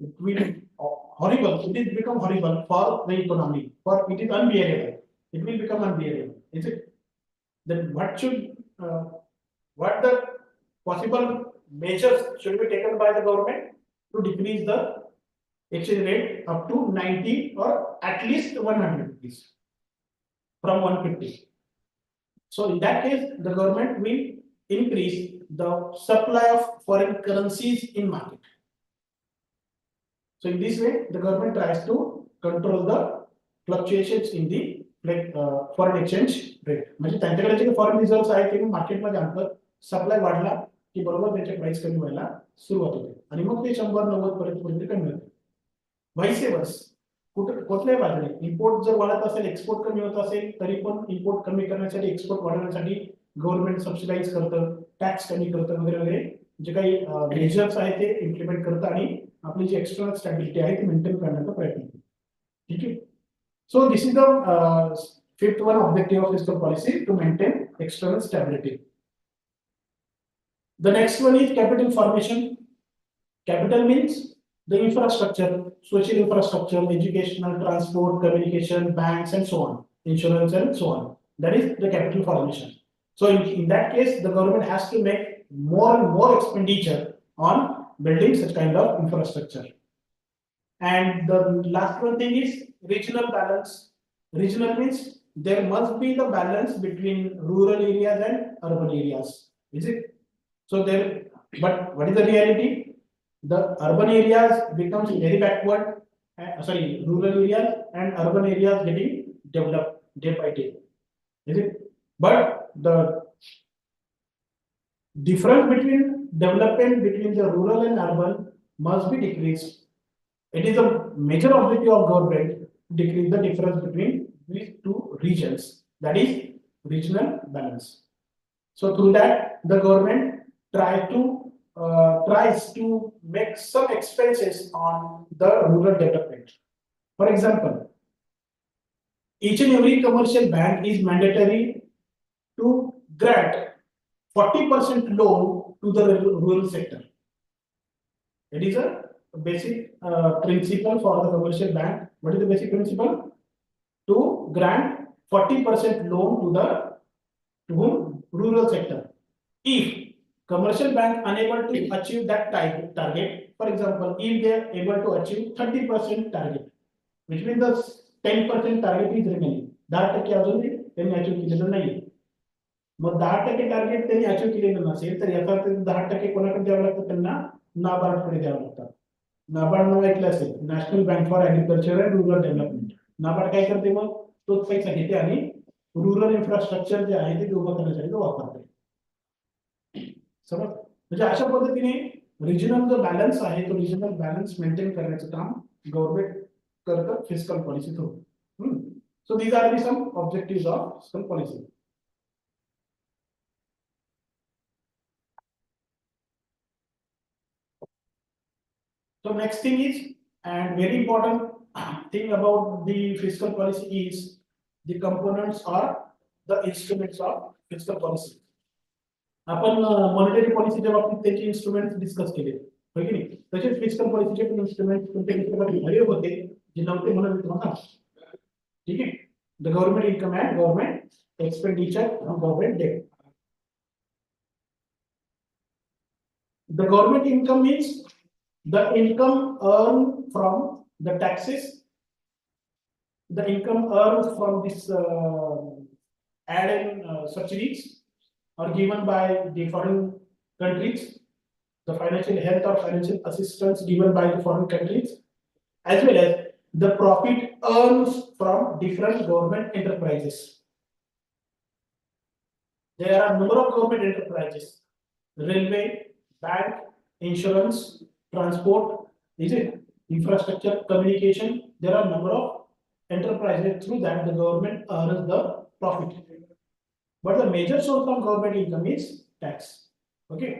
it will horrible. It is become horrible for the economy. For it is unbearable. It will become unbearable. Is it? Then what the possible measures should be taken by the government to decrease the exchange rate up to 90 or at least 100 rupees from 150. So in that case, the government will increase the supply of foreign currencies in market. So in this way, the government tries to control the fluctuations in the foreign exchange rate. म्हणजे त्यांच्याकडे जे foreign reserves आहेत ते मार्केटमध्ये आणतात, supply वाढला की बरोबर त्याचे प्राइस कमी व्हायला सुरुवात होते आणि मग ते 100-90 पर्यंत कमी होते. व्हाईस वर्सा कुठल्याही बाजूने इम्पोर्ट जर वाढत असेल, एक्सपोर्ट कमी होत असेल, तरी पण इम्पोर्ट कमी करण्यासाठी, एक्सपोर्ट वाढवण्यासाठी गव्हर्नमेंट सबसिडाइज करतं, टॅक्स कमी करतं वगैरे वगैरे जे काही मेजर्स आहेत ते इम्प्लिमेंट करतं आणि आपली जी एक्सटर्नल स्टॅबिलिटी आहे ती मेंटेन करण्याचा प्रयत्न करतो. ठीक आहे. So this is the fifth one objective of fiscal policy, to maintain external stability. The next one is capital formation. Capital means the infrastructure, social infrastructure, educational, transport, communication, banks, and so on, insurance, and so on. That is the capital formation. So in that case, the government has to make more and more expenditure on building such kind of infrastructure. And the last one thing is regional balance. Regional means there must be the balance between rural areas and urban areas. Is it? So there, but what is the reality? The urban areas becomes very backward. Rural areas and urban areas getting developed day by day. Is it? But the difference between development between the rural and urban must be decreased. It is a major objective of government to decrease the difference between these two regions, that is regional balance. So through that, the government tries to make some expenses on the rural development. For example, each and every commercial bank is mandatory to grant 40% loan to the rural sector. It is a basic principle for the commercial bank. What is the basic principle? To grant 40% loan to the rural sector. If commercial bank unable to achieve that target, for example, if they are able to achieve 30% target, which means the 10% target is remaining. 10% अजून त्यांनी achieve केलेलं नाही. मग 10% target त्यांनी achieve केलेलं नसेल तर याचा अर्थ 10% कोणाकडे द्यावं लागतं? त्यांना नाबार्डकडे द्यावं लागतं. नाबार्ड नाव ऐकलं असेल, national bank for agriculture and rural development. NABARD काय करते? मग तोच पैसा घेते आणि रुरल इन्फ्रास्ट्रक्चर जे आहे ते उभं करण्यासाठी तो वापरते. समज म्हणजे अशा पद्धतीने रिजनल जो बॅलन्स आहे तो रिजनल बॅलन्स मेंटेन करण्याचं काम गव्हर्नमेंट करतं fiscal policy through. So these are some objectives of fiscal policy. So next thing is, and very important thing about the fiscal policy is the components or the instruments of fiscal policy. आपण monetary पॉलिसीच्या बाबतीत त्याचे instruments discuss केले, होय की नाही? तसेच fiscal पॉलिसीचे पण इन्स्ट्रुमेंट्स कोणत्या पुस्तकात होते जे नव्हते म्हणून तुम्हाला. ठीक आहे. The government income and government expenditure and government debt. The government income means the income earned from the taxes, the income earned from this ad and subsidies are given by the foreign countries, the financial help or financial assistance given by the foreign countries, as well as the profit earned from different government enterprises. There are a number of government enterprises: railway, bank, insurance, transport, is it? Infrastructure, communication. There are a number of enterprises through that the government earns the profit. But the major source of government income is tax. Okay.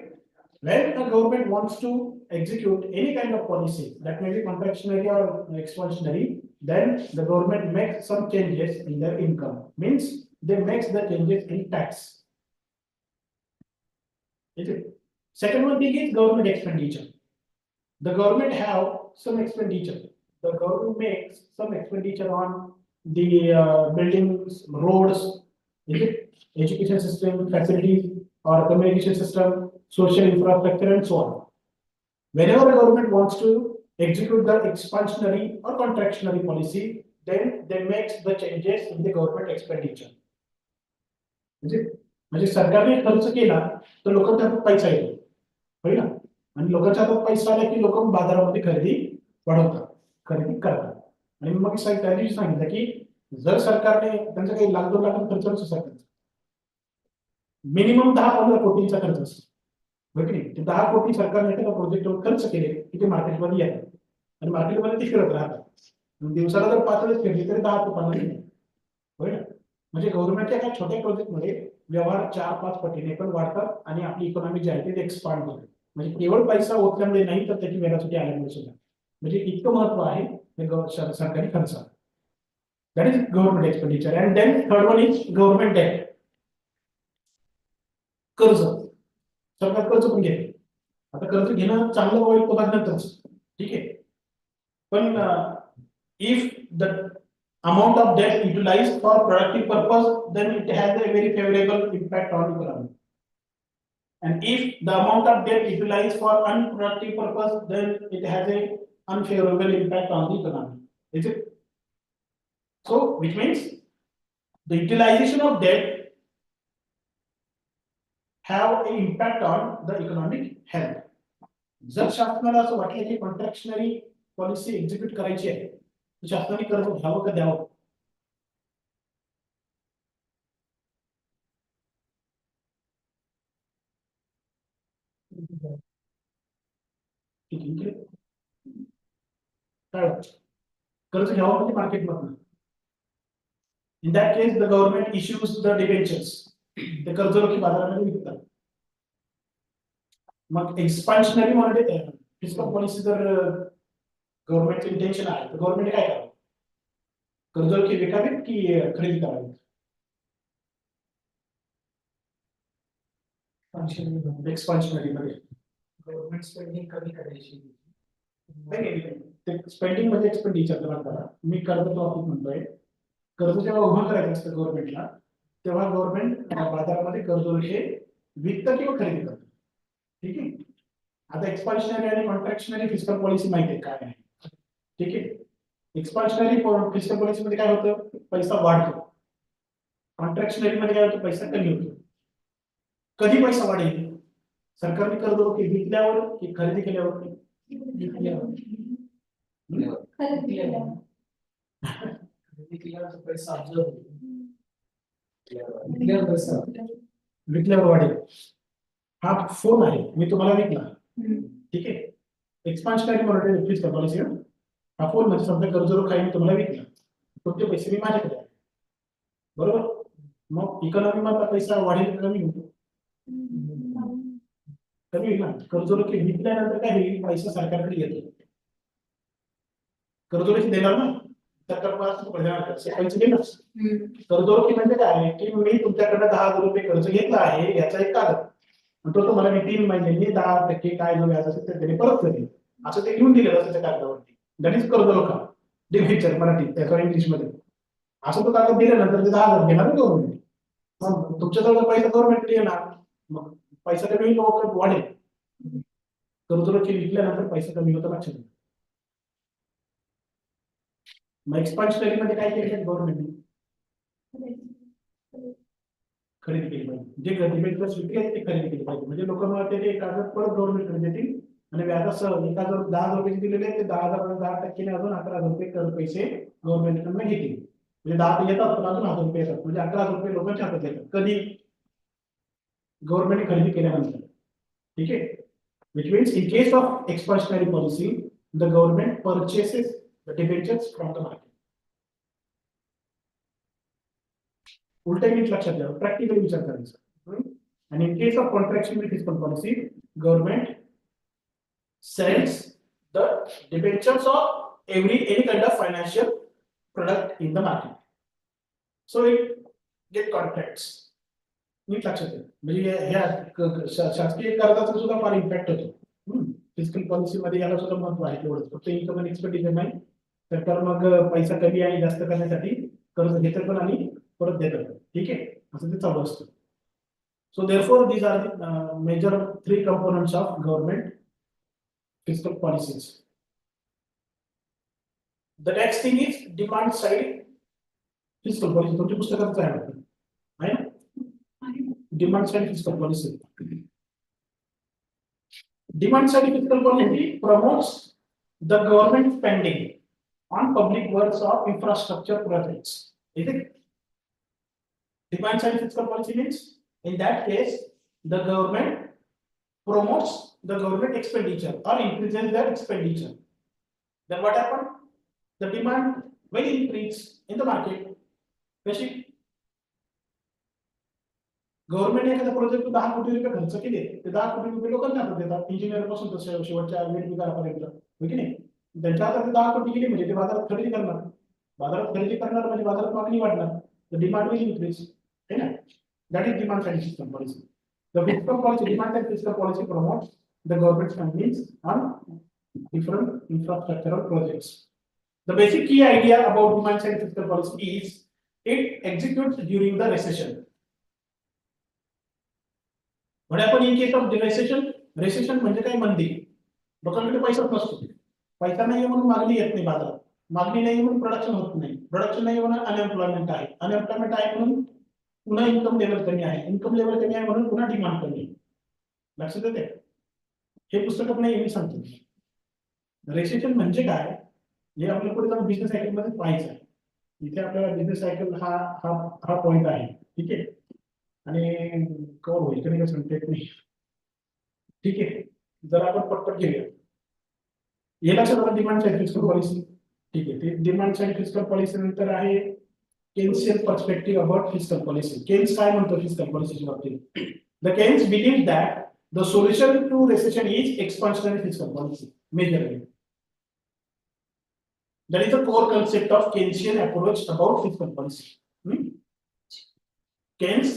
When a government wants to execute any kind of policy, that may be contractionary or expansionary, then the government makes some changes in their income. Means they make the changes in tax. Is it? Second one thing is government expenditure. The government have some expenditure. The government makes some expenditure on the buildings, roads, is it? Education system, facilities, or communication system, social infrastructure, and so on. Whenever the government wants to execute the expansionary or contractionary policy, then they make the changes in the government expenditure. Is it? म्हणजे सरकारने खर्च केला तर लोकांच्या हातात पैसा येतो, होय ना? आणि लोकांच्या हातात पैसा आला की लोक बाजारामध्ये खरेदी वाढवतात, खरेदी करतात. आणि मग त्या दिवशी सांगितलं की जर सरकारने त्यांचा काही लाख 2 लाख खर्च नसतो, सरकारचा मिनिमम 10-15 कोटींचा खर्च असतो, होय की नाही? ते 10 कोटी सरकारने एखाद्या प्रोजेक्टवर खर्च केले की ते मार्केटमध्ये येतात आणि मार्केटमध्ये ते फिरत राहतात. दिवसाला जर 5 वेळेस फिरली तरी 10 ते 15 होय ना? म्हणजे गव्हर्नमेंटच्या एका छोट्या प्रोजेक्टमध्ये व्यवहार 4-5 पटीने पण वाढतात आणि आपली इकॉनॉमी जी आहे ती एक्सपांड होते. म्हणजे केवळ पैसा ओतल्यामुळे नाही तर त्याची वेगासाठी आल्यामुळे सुद्धा. म्हणजे इतकं महत्व आहे सरकारी खर्चाला. That is government expenditure. And then third one is government debt. कर्ज. सरकार कर्ज पण घेते. आता कर्ज घेणं चांगलं वाईट बघण्यातच, ठीक आहे. पण if the amount of debt utilized for productive purpose, then it has a very favorable impact on economy. And if the amount of debt utilized for unproductive purpose, then it has a unfavorable impact on the economy. Is it? So, which means the utilization of debt have an impact on the economic health. जर शासनाला असं वाटलं की कॉन्ट्रॅक्शनरी policy execute करायची आहे, शासनाने कर्ज घ्यावं का द्यावं? काय कर्ज घ्यावं म्हणजे मार्केटमधून. In that case the government issues the debentures. ते कर्ज लोक बाजारामध्ये विकतात. मग एक्सपान्शनरी मॉनिटरी फिस्कल पॉलिसी जर गव्हर्नमेंटचं इंटेन्शन आहे तर गव्हर्नमेंट काय करावं? कर्ज लोक विकावेत की खरेदी करावी? एक्सपान्शनरी मध्ये गव्हर्नमेंट स्पेंडिंग कमी करायची. स्पेंडिंग म्हणजे एक्सपेंडिचर करा. मी कर्ज टॉपिक म्हणतोय. कर्ज जेव्हा उभं करायचं असतं गव्हर्नमेंटला, तेव्हा गव्हर्नमेंट बाजारामध्ये कर्ज हे विकतं किंवा खरेदी करतं, ठीक आहे. आता एक्सपान्शनरी आणि कॉन्ट्रॅक्शनरी फिस्कल पॉलिसी माहिती आहे काय आहे, ठीक आहे. एक्सपान्शनरी फिस्कल पॉलिसी मध्ये काय होतं? पैसा वाढतो. कॉन्ट्रॅक्शनरी मध्ये काय होतं? पैसा कमी होतो. कधी पैसा वाढेल? सरकारने कर्ज विकल्यावर की खरेदी केल्यावर? पैसा विकल्यावर वाढेल. हा फोन आहे, मी तुम्हाला विकला, ठीक आहे. एक्सपान्शनरी मॉनिटरी फिस्कल पॉलिसी. हा फोन म्हणजे समजा कर्ज काही तुम्हाला विकला, तुमचे पैसे मी माझ्याकडे आहे, बरोबर. मग इकॉनॉमी मधला पैसा वाढेल कमी होतो? कमी होईल ना. कर्ज विकल्यानंतर काय होईल? पैसा सरकारकडे येतो. कर्जरोखी देणार ना सरकार, पैसे देणार. कर्जरोखी म्हणजे काय की मी तुमच्याकडे 10,000 रुपये कर्ज घेतला आहे याचा एक कागद, तो तुम्हाला मी 3 महिन्यांनी 10% काय जो व्याज असेल ते परत करेल, असं ते लिहून दिलेलं असतं त्या कागदावरती. दॅट इज कर्जरोखा, डिव्हेंचर मराठी, त्याचा इंग्लिश मध्ये. असं तो कागद दिल्यानंतर ते 10,000 घेणार गव्हर्नमेंट. मग तुमच्याजवळ पैसा गव्हर्नमेंटकडे येणार, मग पैसा कमी वाढेल. कर्जरोखी विकल्यानंतर पैसा कमी होतो, लक्षात घ्या. मग एक्सपान्शनरी मध्ये काय केलं गव्हर्नमेंटने? खरेदी केली पाहिजे. जे डिबेंचर्स विकले ते खरेदी केली पाहिजे. म्हणजे लोकांना वाटते ते कागद परत गव्हर्नमेंटकडे देतील आणि व्याजासह एका जर 10,000 रुपये दिलेले ते 10,000 10% अजून 11,000 रुपये कर पैसे गव्हर्नमेंटकडून घेतील. म्हणजे 10 येतात पण अजून 1,000 रुपये येतात, म्हणजे 11,000 रुपये लोकांच्या हातात येतात. कधी? गव्हर्नमेंट खरेदी केल्यानंतर, ठीक आहे. Which means in case of expansionary policy, the government purchases the debentures from the market. उलटा नीट लक्षात घ्या, प्रॅक्टिकली विचार करायचा. आणि in case of contractionary fiscal policy, government sells the debentures of any kind of financial product in the market. So it get contracts. नीट लक्षात ठेवा म्हणजे ह्या शासकीय कराचा सुद्धा फार इम्पॅक्ट होतो. फिस्कल पॉलिसी मध्ये याला सुद्धा महत्व आहे तेवढंच. फक्त इन्कम आणि एक्सपेंडिचर नाही, सरकार मग पैसा कमी आणि जास्त करण्यासाठी कर्ज घेतं पण आणि परत देतं. ठीक आहे, असं ते चालू असतं. So therefore these are the major three components of government fiscal policies. The next thing is demand side fiscal policy. तुमच्या पुस्तकात काय आहे ना? Demand side fiscal policy. Demand side fiscal policy promotes the government spending on public works or infrastructure projects. Is it? Demand side fiscal policy means in that case the government promotes the government expenditure or increases their expenditure. Then what happens? The demand will increase in the market. Basically, government एखाद्या project 10 कोटी रुपये खर्च केले ते 10 कोटी रुपये लोकांना हातात देतात, इंजिनियर पासून तर शेवटच्या वेटबिगारापर्यंत, हो की नाही? त्यांच्या हातात 10 कोटी गेले म्हणजे ते बाजारात खरेदी करणार, बाजारात खरेदी करणार म्हणजे बाजारात मागणी वाढणार, तर डिमांड विल इन्क्रीज, है ना? That is demand side fiscal policy. The fiscal policy, demand side fiscal policy promotes the government spending on different infrastructural projects. The basic key idea about demand side fiscal policy is it executes during the recession. What happens in case of recession? Recession म्हणजे काय? मंदी. लोकांकडे पैसाच नसतो, पैसा नाही म्हणून मागणी येत नाही बाजारात, मागणी नाही म्हणून प्रोडक्शन होत नाही, प्रोडक्शन नाही म्हणून अनएम्प्लॉयमेंट आहे, अनएम्प्लॉयमेंट आहे म्हणून पुन्हा इन्कम लेवल कमी आहे, इन्कम लेवल कमी आहे म्हणून पुन्हा डिमांड कमी आहे. लक्षात येते? हे पुस्तक आपण नेहमी सांगतो. रेसेशन म्हणजे काय हे आपल्याला पुढे जाऊन बिझनेस सायकल मध्ये पाहायचं आहे. इथे आपल्याला बिझनेस सायकल हा हा हा पॉइंट आहे. ठीक आहे, आणि कव्हर होईल की नाही सांगता येत नाही. ठीक आहे, जर आपण पटपट घेऊया. हे लक्षात आलं डिमांड साइड फिस्कल पॉलिसी. ठीक आहे, ते डिमांड साइड फिस्कल पॉलिसी नंतर आहे Keynesian perspective about fiscal policy. Keynes काय म्हणतो फिस्कल पॉलिसीच्या बाबतीत? The Keynes believe that the solution to recession is expansionary fiscal policy majorly. That is the core concept of Keynesian approach about fiscal policy. Keynes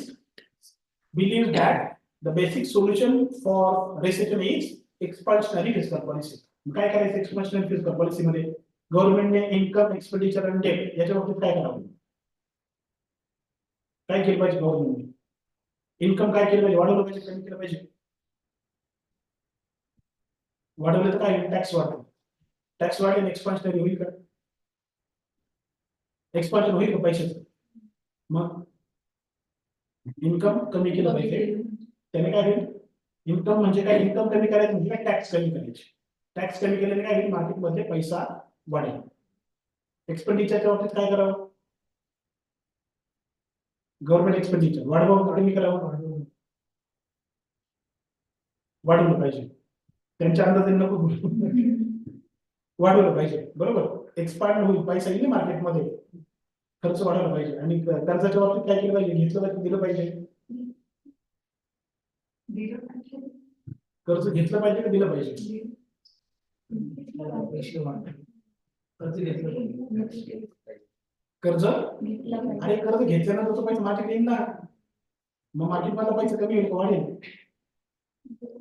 believes that the basic solution for recession is expansionary fiscal policy. काय करायचं expansionary fiscal policy मध्ये? Government ने income, expenditure आणि date याच्या बाबतीत काय करावं? काय केलं पाहिजे गव्हर्नमेंटने? इन्कम काय केलं पाहिजे? वाढवलं पाहिजे, कमी केलं पाहिजे? वाढवलं तर काय? टॅक्स वाढतो, टॅक्स वाढेल, एक्सपान्शनरी होईल का? एक्सपान्शन होईल का पैशाचं? मग इन्कम कमी केलं पाहिजे, त्याने काय होईल? इन्कम म्हणजे काय? इन्कम कमी करायचं म्हणजे काय? टॅक्स कमी करायचे. टॅक्स कमी केल्याने काय होईल? मार्केटमध्ये पैसा वाढेल. एक्सपेंडिचरच्या बाबतीत काय करावं? गव्हर्नमेंट एक्सपेंडिचर वाढवावं, कमी करावं? वाढवलं पाहिजे. त्यांच्या अंदाजे नको वाढवलं पाहिजे, बरोबर? एक्सपांड होईल, पैसा येईल मार्केटमध्ये, खर्च वाढवला पाहिजे. आणि कर्जाच्या बाबतीत काय केलं पाहिजे? घेतलं पाहिजे, दिलं पाहिजे? कर्ज घेतलं पाहिजे का दिलं पाहिजे? कर्ज, अरे कर्ज घेतल्यानंतर तो पैसा मार्केट येईल ना, मग मार्केटमध्ये पैसा कमी होईल, वाढेल.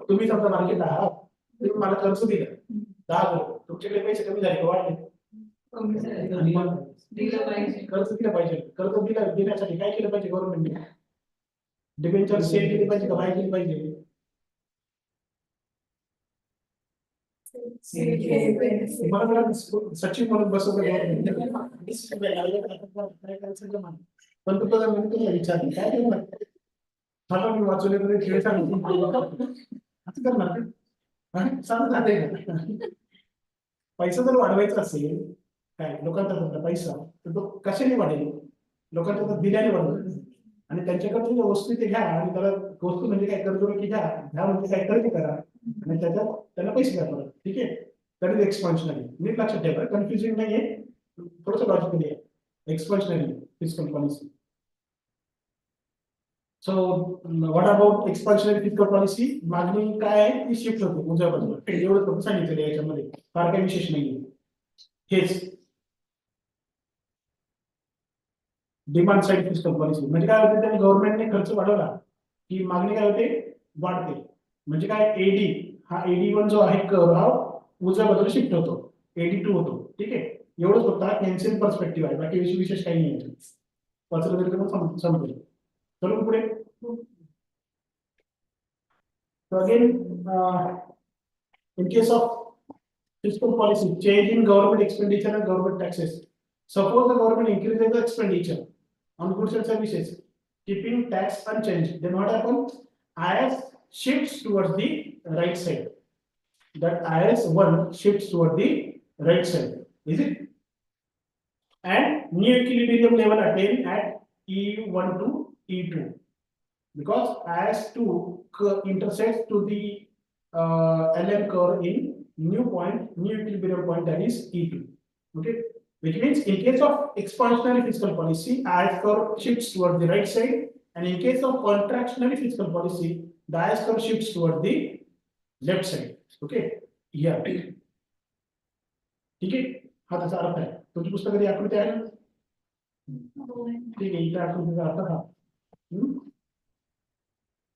तुम्ही समजा मार्केटला आहात, तुम्ही मला कर्ज दिलं 10,000, तुमच्याकडे पैसे कमी झाले का वाढले? कर्ज दिलं पाहिजे. कर्ज देण्यासाठी काय केलं पाहिजे गव्हर्नमेंटने? डिबेंचर सेल केली पाहिजे का बाय केली पाहिजे? मला सचिव म्हणून बसवलं पंतप्रधान म्हणून तुम्हाला विचारलं काय करणार? मला मी वाचवले तरी खेळ असं करणार पैसा जर वाढवायचा असेल, काय लोकांचा पैसा, तर तो कशाने वाढेल? लोकांचा दिल्याने वाढवेल. आणि त्यांच्याकडून ज्या वस्तू ते घ्या, आणि त्याला वस्तू म्हणजे काय? कर्जरोखी घ्या, घ्या म्हणजे काय? खरेदी करा आणि त्याच्यात त्यांना पैसे द्या परत. ठीक आहे, दॅट इज एक्सपान्शनरी. नीट लक्षात ठेवा, कन्फ्युजिंग नाहीये, थोडंसं लॉजिकली आहे. Expansionary fiscal policy. So what about expansionary fiscal policy? मागणी काय आहे ती शिफ्ट होते उजव्या बाजूला. एवढं फक्त सांगितलेलं याच्यामध्ये, फार काही विशेष नाहीये. हेच डिमांड साइड फिस्कल पॉलिसी म्हणजे काय होते, त्याने गव्हर्नमेंटने खर्च वाढवला की मागणी काय होते, वाढते. म्हणजे काय, एडी हा एडी 1 जो आहे कर्व हा उजव्या बाजूला शिफ्ट होतो, एडी 2 होतो. ठीक आहे, एवढंच होता एन्शियन पर्स्पेक्टिव्ह आहे, बाकी विशेष काही नाही. वाचलं तरी पण समजेल. चलो पुढे. So again, in case of fiscal policy, change in government expenditure and government taxes. Suppose the government increases the expenditure on goods and services, keeping tax unchanged, then what happens? IS shifts towards the right side. That IS1 shifts toward the right side. Is it? And new equilibrium level attained at E1 to E2. Because IS2 intersects to the LM curve in new equilibrium point, that is E2. Okay, which means in case of expansionary fiscal policy, IS curve shifts toward the right side, and in case of contractionary fiscal policy, the IS curve shifts toward the left side. Okay, here. ठीक आहे, हा त्याचा अर्थ आहे. तुमची पुस्तकाची आकृती आहे ना? ठीक आहे, इथे आकृतीचा अर्थ हा.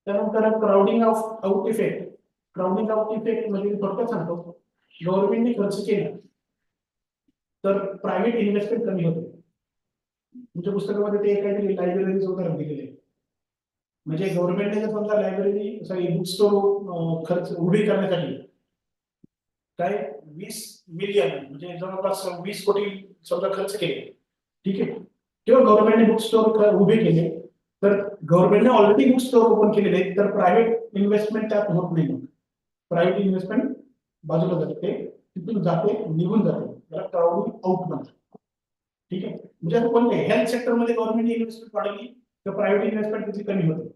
त्यानंतर crowding out effect. Crowding out effect म्हणजे थोडक्यात सांगतो, गव्हर्नमेंटने खर्च केला तर प्रायव्हेट इन्व्हेस्टमेंट कमी होते. तुमच्या पुस्तकामध्ये ते काहीतरी लायब्ररीचं उदाहरण दिलेलं आहे. म्हणजे गव्हर्नमेंटने जर समजा लायब्ररी सॉरी बुक स्टोर खर्च उभी करण्यासाठी काय 20 मिलियन म्हणजे जवळपास 20 कोटी समजा खर्च केले. ठीक आहे, किंवा गव्हर्नमेंटने बुक स्टोर उभे केले, तर गव्हर्नमेंटने ऑलरेडी बुक स्टोर ओपन केलेले आहेत, तर प्रायव्हेट इन्व्हेस्टमेंट त्यात होत नाही. प्रायव्हेट इन्व्हेस्टमेंट बाजूला जाते, तिथून जाते, निघून जाते, त्याला क्राउडिंग आउट म्हणतात. ठीक आहे, म्हणजे आता कोणते हेल्थ सेक्टरमध्ये गव्हर्नमेंटची इन्व्हेस्टमेंट वाढवली तर प्रायव्हेट इन्व्हेस्टमेंट तिथे कमी होते.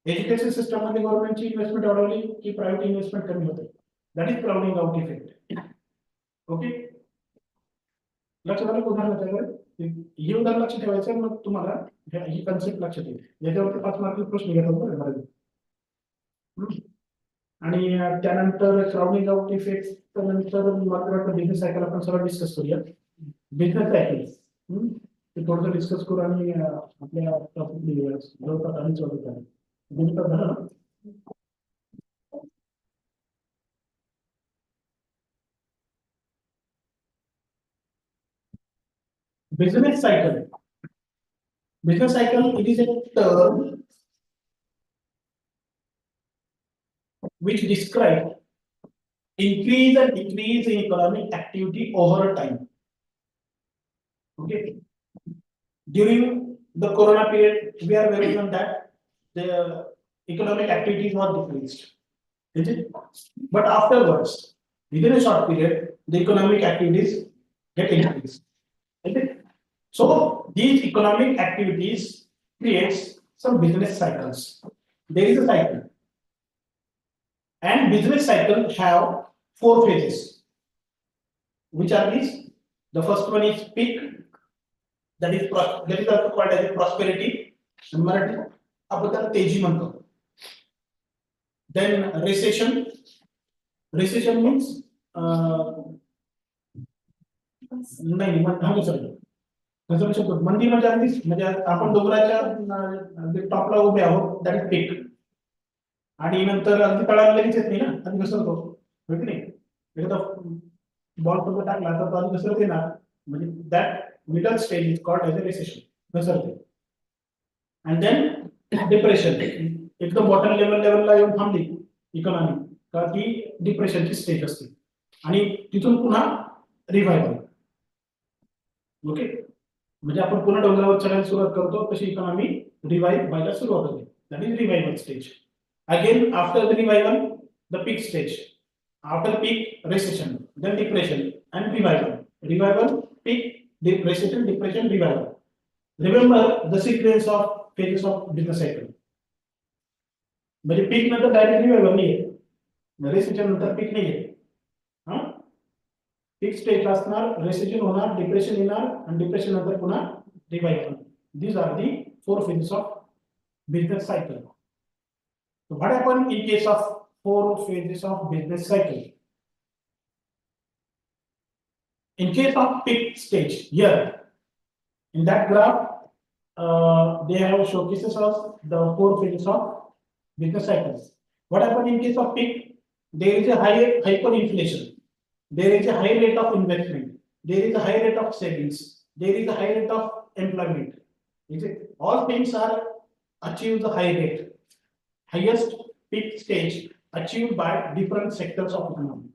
एज्युकेशन सिस्टम मध्ये गव्हर्नमेंटची इन्व्हेस्टमेंट वाढवली की प्रायव्हेट इन्व्हेस्टमेंट कमी होते. That is crowding out effect. Okay, लक्षात आलं उदाहरणाच्या? हे उदाहरण लक्ष ठेवायचं, मग तुम्हाला ही कन्सेप्ट लक्षात येईल. याच्यावरती 5 मार्क प्रश्न घेतात. आणि त्यानंतर क्राउडिंग आउट इफेक्ट नंतर मात्र बिझनेस सायकल आपण सर्व डिस्कस करूया. बिझनेस सायकल ते थोडंसं डिस्कस करू आणि आपल्या टॉपिक जवळपास आणि चालू करू. Business cycle. Business cycle, it is a term which describes increase and decrease in economic activity over time. Okay. During the corona period, we are very on that the economic activities were decreased. Is it? But afterwards, within a short period, the economic activities get increased. Is it? So these economic activities creates some business cycles. There is a cycle, and business cycle have 4 phases. Which are these? The first one is peak, that is also called as prosperity. Marathi आपण तेजी म्हणतो. Then recession. Recession means नाही म्हणतो sir. मंदी म्हणजे अगदीच म्हणजे आपण डोंगराच्या टॉपला उभे आहोत, दॅट इज पीक. आणि नंतर अगदी तळाला लगेच येत नाही ना, आधी घसरतो, होय की नाही? एकदा बॉल तुम्ही टाकला तर तो आधी घसरत येणार, म्हणजे that middle stage is called as a recession, घसरते. अँड देन डिप्रेशन, एकदम बॉटम लेवलला येऊन थांबली इकॉनॉमी का ती डिप्रेशनची स्टेज असते, आणि तिथून पुन्हा रिव्हायवल. ओके, म्हणजे आपण पुन्हा डोंगरावर चढायला सुरुवात करतो तशी इकॉनॉमी रिवाइव व्हायला सुरुवात होते, that is revival stage. Again after the revival the peak stage, after peak recession, then depression and revival. Revival, peak, recession, depression, revival. Remember the sequence of phases of business cycle. म्हणजे peak नंतर direct revival नाही आहे, recession नंतर peak नाही आहे. Peak stage असणार, recession होणार, depression येणार, आणि डिप्रेशन नंतर पुन्हा revival. These are the 4 phases of business cycle. So what happened in case of 4 phases of business cycle? In case of peak stage, here in that graph, they have showcases of the four phases of business cycles. What happened in case of peak? There is a high hyperinflation. There is a high rate of investment. There is a high rate of savings. There is a high rate of employment. Is it? All things are achieved the high rate, highest peak stage achieved by different sectors of economy.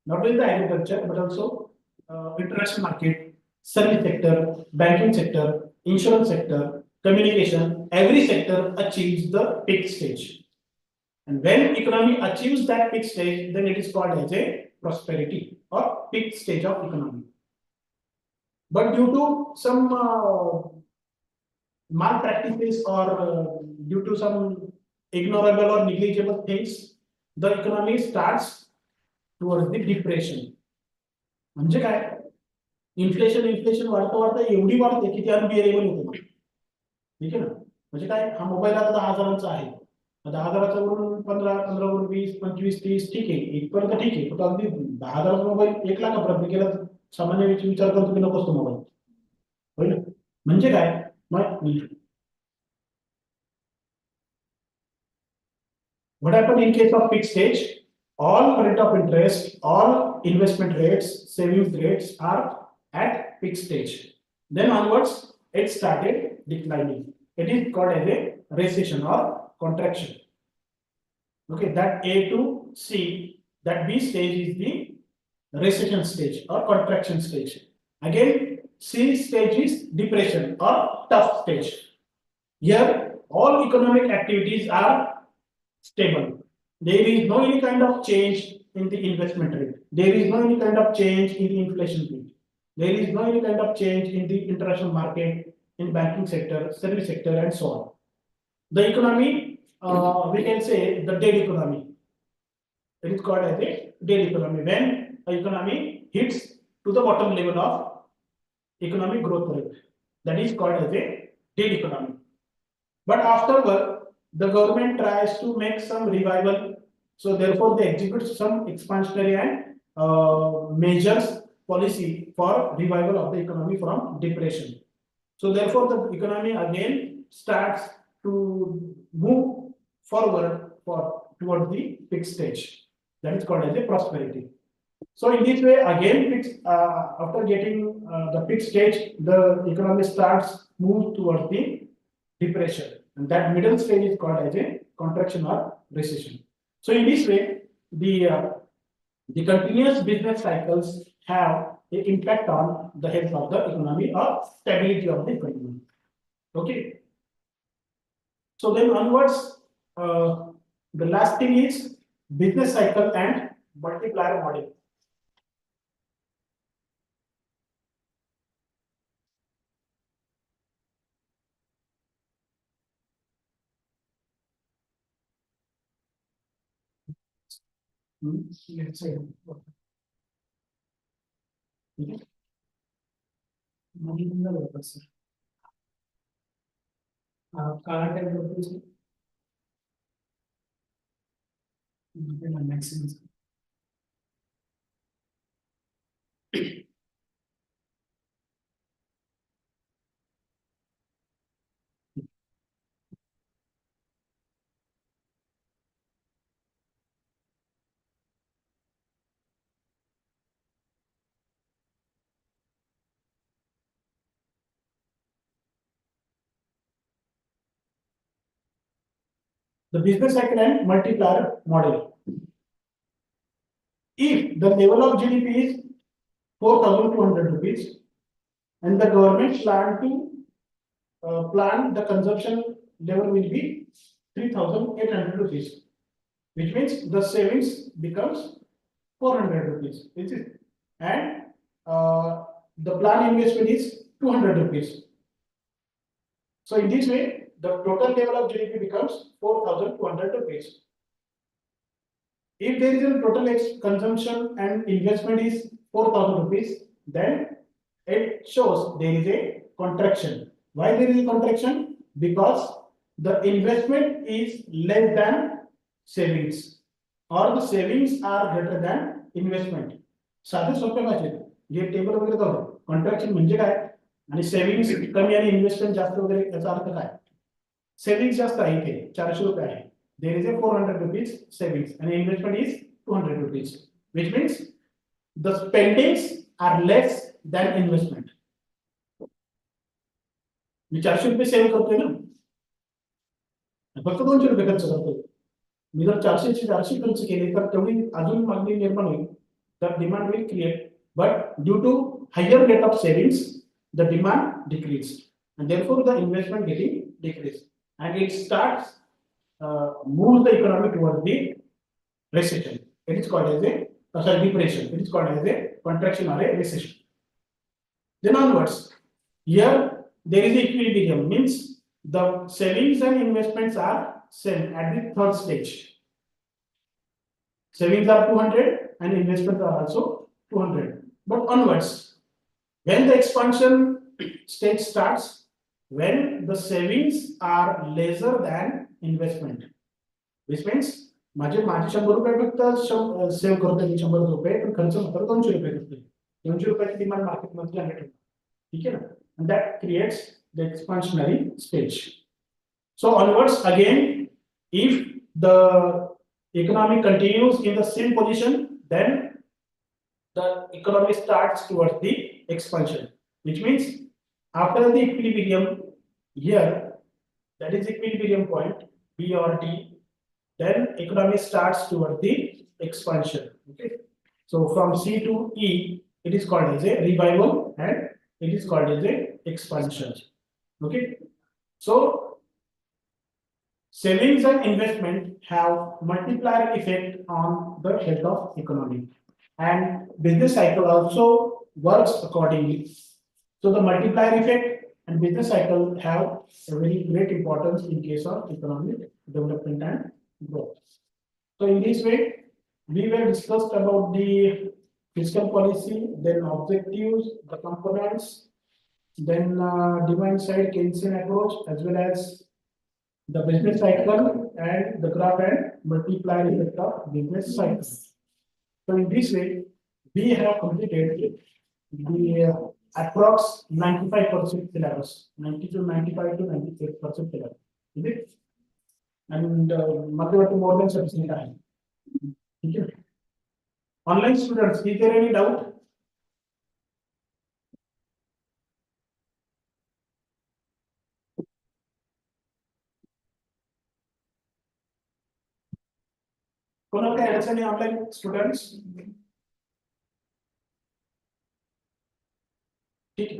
Not only the agriculture, but also international market, service sector, banking sector, insurance sector, communication. Every sector achieves the peak stage. And when economy achieves that peak stage, then it is called as a prosperity or peak stage of economy. But due to some malpractices or due to some ignorable or negligible things, the economy starts towards the depression. म्हणजे काय inflation वाढता एवढी वाढते की ती unbearable होते. ठीक आहे ना. म्हणजे काय हा मोबाईल आता 10,000चा आहे. 10,000चा वरून 15 वरून 20 25 30 ठीक आहे इथपर्यंत ठीक आहे. पण अगदी 10,000चा मोबाईल 1 लाखापर्यंत गेला सामान्य विचार करतो की नकोच तो मोबाईल. होय ना. म्हणजे काय मग what happened in case of fixed stage? All rate of interest, all investment rates, savings rates are at fixed stage. Then onwards, it started declining. It is called as a recession or contraction. Okay, that A to C, that B stage is the recession stage or contraction stage. Again, C stage is depression or tough stage. Here, all economic activities are stable. There is no any kind of change in the investment rate. There is no any kind of change in the inflation rate. There is no any kind of change in the international market, in banking sector, service sector, and so on. The economy, we can say the dead economy. It is called as a dead economy. When the economy hits to the bottom level of economic growth rate, that is called as a dead economy. But afterward, the government tries to make some revival, so therefore they execute some expansionary and measures policy for revival of the economy from depression. So therefore the economy again starts to move forward towards the fixed stage. That is called as a prosperity. So in this way again after getting the fixed stage, the economy starts move towards the depression. And that middle stage is called as a contraction or recession. So in this way, the continuous business cycles have an impact on the health of the economy or stability of the economy. Okay. So then onwards, the last thing is business cycle and multiplier model. Let's say maximum. The business cycle and multiplier model. If the level of GDP is 4,200 rupees and the government plan the consumption level will be 3,800 rupees, which means the savings becomes 400 rupees, and the plan investment is 200 rupees. So in this way, the total level of GDP becomes 4,200 rupees. If there is a total consumption and investment is 4,000 rupees, then it shows there is a contraction. Why there is a contraction? Because the investment is less than savings, or the savings are greater than investment. साधे सोपे भाषेत जे table वगैरे दाखवतो, contraction म्हणजे काय? आणि savings कमी आणि इन्व्हेस्टमेंट जास्त वगैरे याचा अर्थ काय? सेव्हिंग्स जास्त आहे इथे 400 रुपये आहे. There is a 400 rupees savings आणि investment is 200 rupees, which means the spendings are less than investment. मी 400 रुपये सेव्ह करतोय ना, फक्त 200 रुपये खर्च करतोय. मी जर 400 खर्च केले तर तेवढी अजून मागणी निर्माण होईल, तर demand will create. But due to higher rate of savings, the demand decreased, and therefore the investment getting decreased, and it starts moves the economy towards the recession. It is called as a depression. It is called as a contraction or a recession. Then onwards, here there is equilibrium, means the savings and investments are same at the third stage. Savings are 200 and investments are also 200. But onwards, when the expansion stage starts, when the savings are lesser than investment, which means माझे 100 रुपये फक्त save करतो मी 100 रुपये, पण खर्च मात्र 200 रुपये करतो. 200 रुपयाची डिमांड मार्केटमध्ये जनरेट होते, ठीक आहे ना, and that creates the expansionary stage. So onwards again, if the economy continues in the same position, then the economy starts towards the expansion, which means after the equilibrium here, that is equilibrium point B or D, then economy starts towards the expansion. Okay, so from C to E, it is called as a revival and it is called as a expansion. Okay, so savings and investment have multiplier effect on the health of economy, and business cycle also works accordingly. So the multiplier effect and business cycle have a very great importance in case of economic development and growth. So in this way, we were discussed about the fiscal policy, then objectives, the components, then demand side Keynesian approach, as well as the business cycle and the graph and multiplier effect of business cycle. So in this way, we have completed the approx 95% syllabus, 90 to 95 to 98% syllabus. Is it? And more than sufficient time. Okay. Online students, is there any doubt? कोणाला काही अडचणी online students? ठीक आहे.